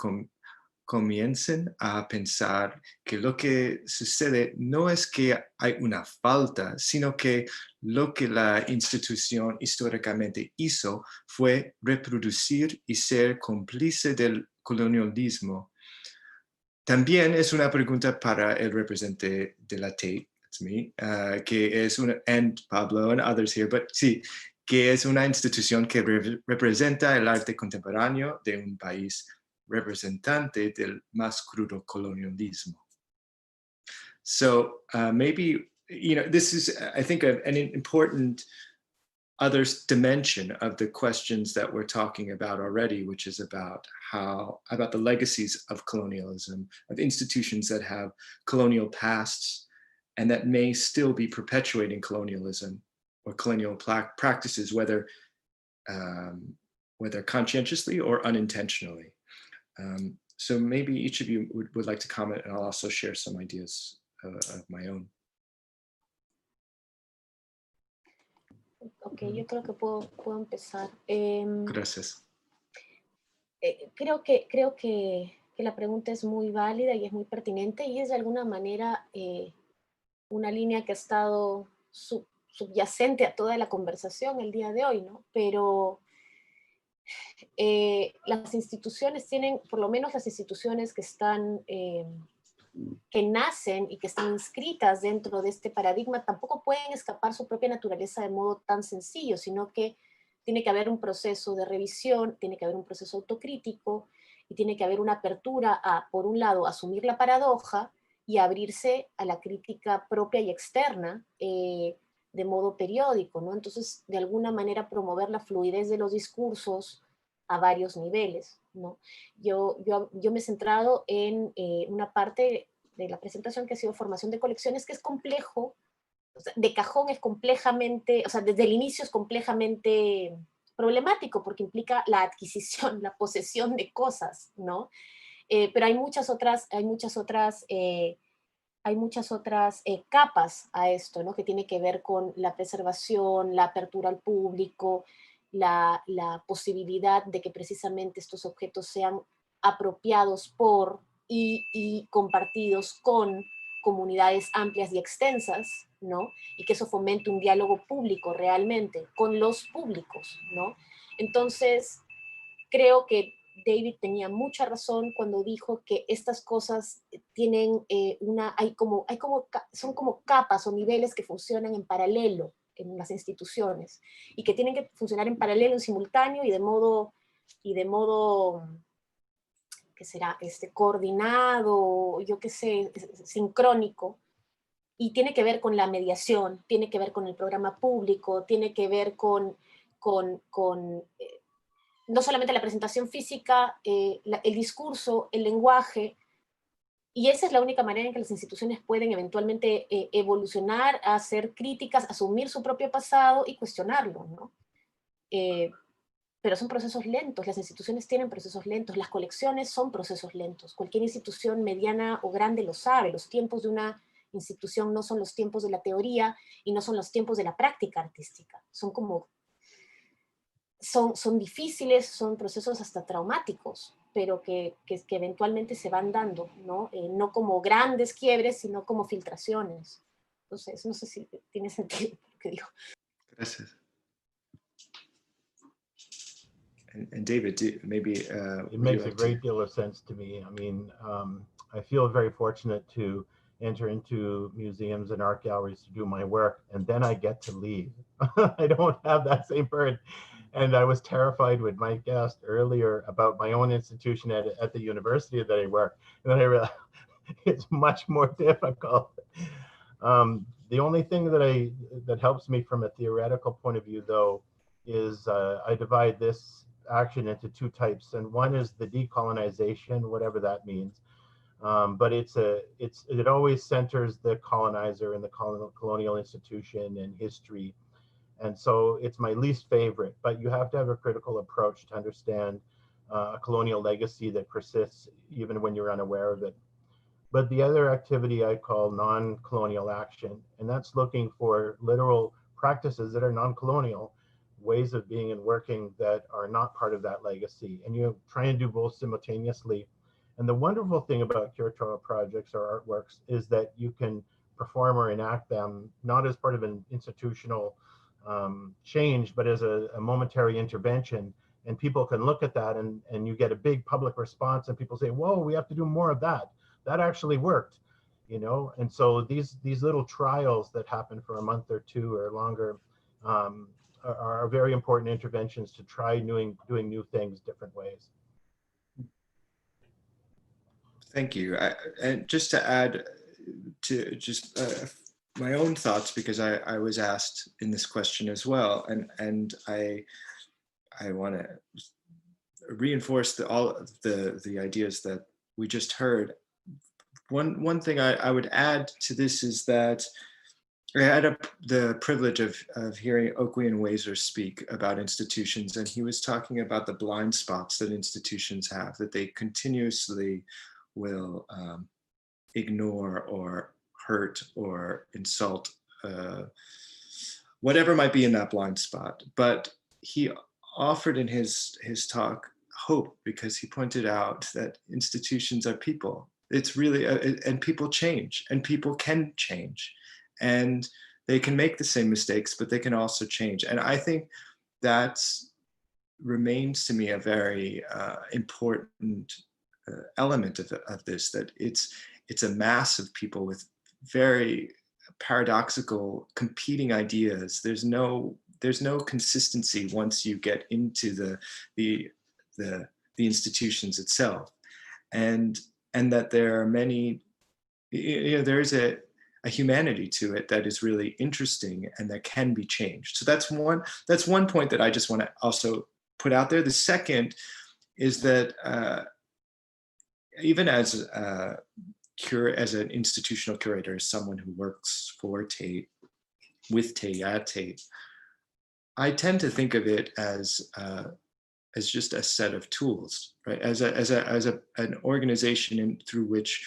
comiencen a pensar que lo que sucede no es que hay una falta, sino que lo que la institución históricamente hizo fue reproducir y ser cómplice del colonialismo? También es una pregunta para el representante de la Tate, that's me, que es una, and Pablo and others here, but sí, que es una institución que representa el arte contemporáneo de un país representante del más crudo colonialismo. So maybe, you know, this is, I think, an important other dimension of the questions that we're talking about already, which is about about the legacies of colonialism, of institutions that have colonial pasts and that may still be perpetuating colonialism or colonial practices, whether conscientiously or unintentionally. So maybe each of you would like to comment, and I'll also share some ideas of my own. Ok, yo creo que puedo empezar. Gracias. Creo que la pregunta es muy válida y es muy pertinente, y es de alguna manera una línea que ha estado subyacente a toda la conversación el día de hoy, ¿no? Pero las instituciones tienen, por lo menos las instituciones que están, que nacen y que están inscritas dentro de este paradigma, tampoco pueden escapar su propia naturaleza de modo tan sencillo, sino que tiene que haber un proceso de revisión, tiene que haber un proceso autocrítico, y tiene que haber una apertura a, por un lado, asumir la paradoja y abrirse a la crítica propia y externa de modo periódico, ¿no? Entonces, de alguna manera, promover la fluidez de los discursos a varios niveles, ¿no? Yo me he centrado en una parte de la presentación que ha sido formación de colecciones, que es complejo, o sea, de cajón es complejamente, o sea, desde el inicio es complejamente problemático, porque implica la adquisición, la posesión de cosas, ¿no? Pero hay muchas otras capas a esto, ¿no? Que tiene que ver con la preservación, la apertura al público, la posibilidad de que precisamente estos objetos sean apropiados por y compartidos con comunidades amplias y extensas, ¿no? Y que eso fomente un diálogo público realmente con los públicos, ¿no? Entonces, creo que David tenía mucha razón cuando dijo que estas cosas tienen son como capas o niveles que funcionan en paralelo en las instituciones, y que tienen que funcionar en paralelo, en simultáneo y de modo ¿qué será? Coordinado, yo qué sé, sincrónico, y tiene que ver con la mediación, tiene que ver con el programa público, tiene que ver con no solamente la presentación física, el discurso, el lenguaje, y esa es la única manera en que las instituciones pueden eventualmente evolucionar, hacer críticas, asumir su propio pasado y cuestionarlo, ¿no? Pero son procesos lentos, las instituciones tienen procesos lentos, las colecciones son procesos lentos, cualquier institución mediana o grande lo sabe, los tiempos de una institución no son los tiempos de la teoría y no son los tiempos de la práctica artística, son difíciles, son procesos hasta traumáticos, pero que eventualmente se van dando, ¿no? No como grandes quiebres, sino como filtraciones. Entonces, no sé si tiene sentido lo que digo. Gracias. And David, maybe it makes a great deal of sense to me. I mean, I feel very fortunate to enter into museums and art galleries to do my work, and then I get to leave. I don't have that same burden. And I was terrified when Mike asked earlier about my own institution at the university that I work. And then I realized it's much more difficult. The only thing that helps me from a theoretical point of view, though, is I divide this action into two types. And one is the decolonization, whatever that means. But it always centers the colonizer and the colonial institution and history. And so it's my least favorite, but you have to have a critical approach to understand a colonial legacy that persists even when you're unaware of it. But the other activity I call non-colonial action, and that's looking for literal practices that are non-colonial, ways of being and working that are not part of that legacy. And you try and do both simultaneously. And the wonderful thing about curatorial projects or artworks is that you can perform or enact them not as part of an institutional change, but as a momentary intervention. And people can look at that and you get a big public response and people say, whoa, we have to do more of that. That actually worked, you know? And so these little trials that happen for a month or two or longer are very important interventions to try doing new things different ways. Thank you. And just to add to just my own thoughts, because I was asked in this question as well, and I want to reinforce all of the ideas that we just heard. One thing I would add to this is that I had the privilege of hearing Okwuyen Wazer speak about institutions, and he was talking about the blind spots that institutions have, that they continuously will ignore or hurt or insult, whatever might be in that blind spot. But he offered in his talk hope, because he pointed out that institutions are people. It's really, and people change, and people can change, and they can make the same mistakes, but they can also change. And I think that remains to me a very important element of this, that it's a mass of people with very paradoxical competing ideas. There's no consistency once you get into the institutions itself, and that there are many, you know, there is a humanity to it that is really interesting and that can be changed. So that's one point that I just want to also put out there. The second is that even as an institutional curator, as someone who works for Tate, with Tate, at Tate, I tend to think of it as just a set of tools, right? As an organization through which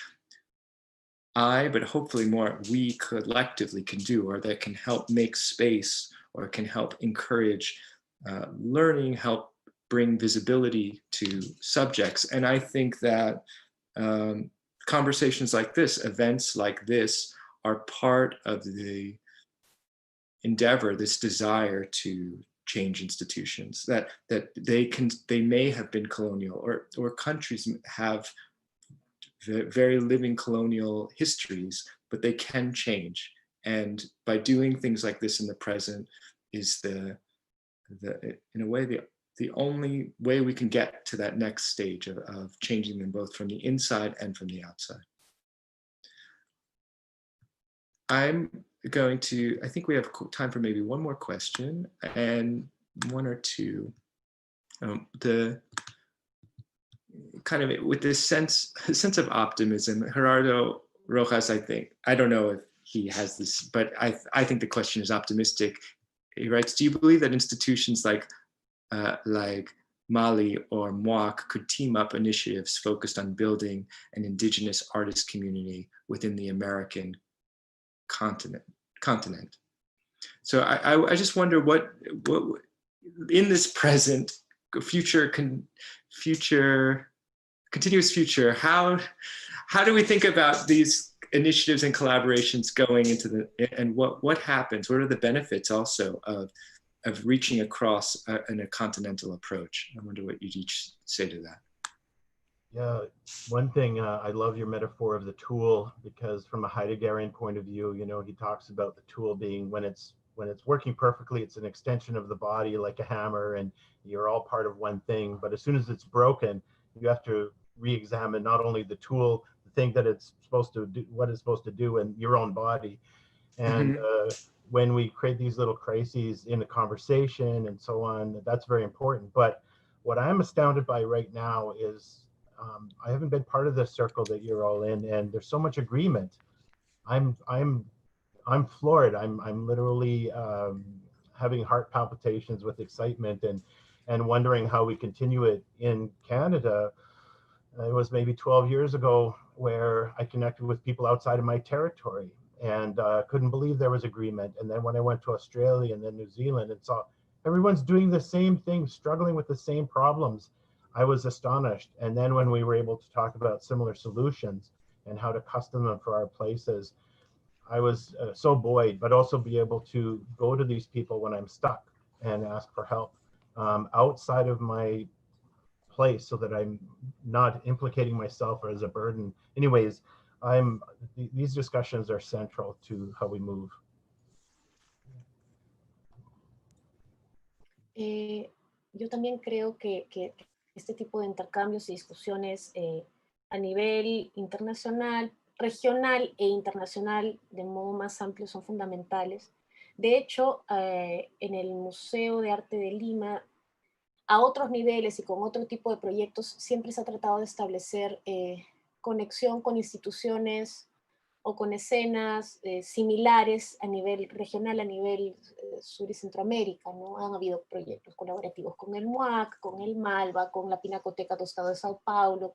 but hopefully more, we collectively can do, or that can help make space, or can help encourage learning, help bring visibility to subjects. And I think that conversations like this, events like this, are part of the endeavor, this desire to change institutions, that they may have been colonial, or countries have very living colonial histories, but they can change. And by doing things like this in the present is in a way, the only way we can get to that next stage of changing them both from the inside and from the outside. I think we have time for maybe one more question, and one or two. The kind of with this sense of optimism, Gerardo Rojas, I don't know if he has this, but I think the question is optimistic. He writes, do you believe that institutions like Mali or MOAC could team up initiatives focused on building an indigenous artist community within the American continent? So I just wonder what in this present, continuous future, how do we think about these initiatives and collaborations going into and what happens? What are the benefits also of reaching across in a continental approach? I wonder what you'd each say to that. Yeah, one thing, I love your metaphor of the tool, because from a Heideggerian point of view, you know, he talks about the tool being when it's when it's working perfectly, it's an extension of the body like a hammer, and you're all part of one thing. But as soon as it's broken, you have to re-examine not only the tool, the thing that it's supposed to do, what it's supposed to do in your own body. And when we create these little crises in a conversation and so on, that's very important. But what I'm astounded by right now is I haven't been part of this circle that you're all in, and there's so much agreement. I'm floored. I'm literally having heart palpitations with excitement and wondering how we continue it in Canada. It was maybe 12 years ago where I connected with people outside of my territory and couldn't believe there was agreement. And then when I went to Australia and then New Zealand and saw everyone's doing the same thing, struggling with the same problems, I was astonished. And then when we were able to talk about similar solutions and how to custom them for our places, I was so buoyed, but also be able to go to these people when I'm stuck and ask for help outside of my place so that I'm not implicating myself as a burden. Anyways, these discussions are central to how we move. Yo también creo que este tipo de intercambios y discusiones a nivel internacional, regional e internacional de modo más amplio son fundamentales. De hecho, en el Museo de Arte de Lima, a otros niveles y con otro tipo de proyectos, siempre se ha tratado de establecer conexión con instituciones o con escenas similares a nivel regional, a nivel Sur y Centroamérica, ¿no? Han habido proyectos colaborativos con el MUAC, con el MALBA, con la Pinacoteca do Estado de Sao Paulo,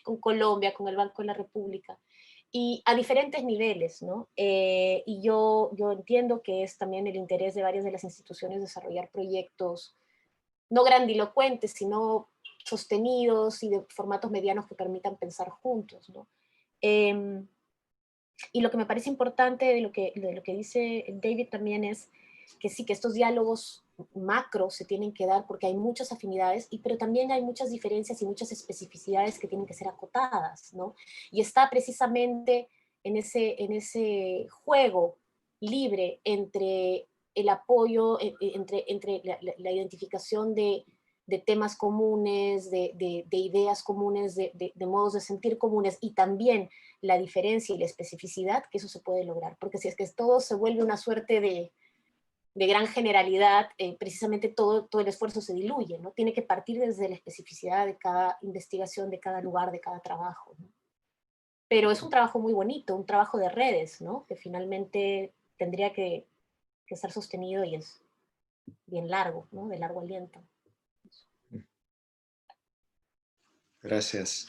con Colombia, con el Banco de la República, y a diferentes niveles, ¿no? Y yo entiendo que es también el interés de varias de las instituciones desarrollar proyectos no grandilocuentes, sino sostenidos y de formatos medianos que permitan pensar juntos, ¿no? Y lo que me parece importante de lo que dice David también es que sí, que estos diálogos macro se tienen que dar porque hay muchas afinidades, pero también hay muchas diferencias y muchas especificidades que tienen que ser acotadas, ¿no? Y está precisamente en ese juego libre entre el apoyo, entre la identificación de temas comunes, de ideas comunes, de modos de sentir comunes, y también la diferencia y la especificidad, que eso se puede lograr. Porque si es que todo se vuelve una suerte de gran generalidad, precisamente todo el esfuerzo se diluye, ¿no? Tiene que partir desde la especificidad de cada investigación, de cada lugar, de cada trabajo, ¿no? Pero es un trabajo muy bonito, un trabajo de redes, ¿no? Que finalmente tendría que ser sostenido y es bien largo, ¿no? De largo aliento. Gracias.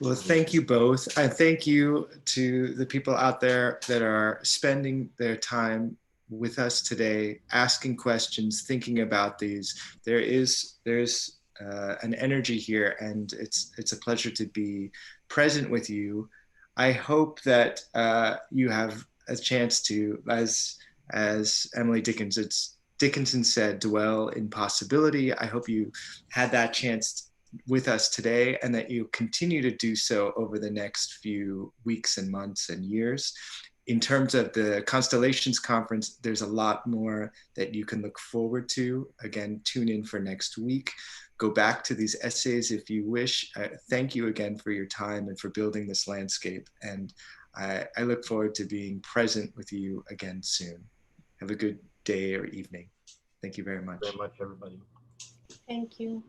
Well, thank you both. I thank you to the people out there that are spending their time with us today, asking questions, thinking about these. There's an energy here, and it's a pleasure to be present with you. I hope that you have a chance to, as Emily Dickinson said, dwell in possibility. I hope you had that chance with us today, and that you continue to do so over the next few weeks and months and years. In terms of the Constellations Conference, there's a lot more that you can look forward to. Again, tune in for next week. Go back to these essays if you wish. Thank you again for your time and for building this landscape. And I look forward to being present with you again soon. Have a good day or evening. Thank you very much. Very much, everybody. Thank you.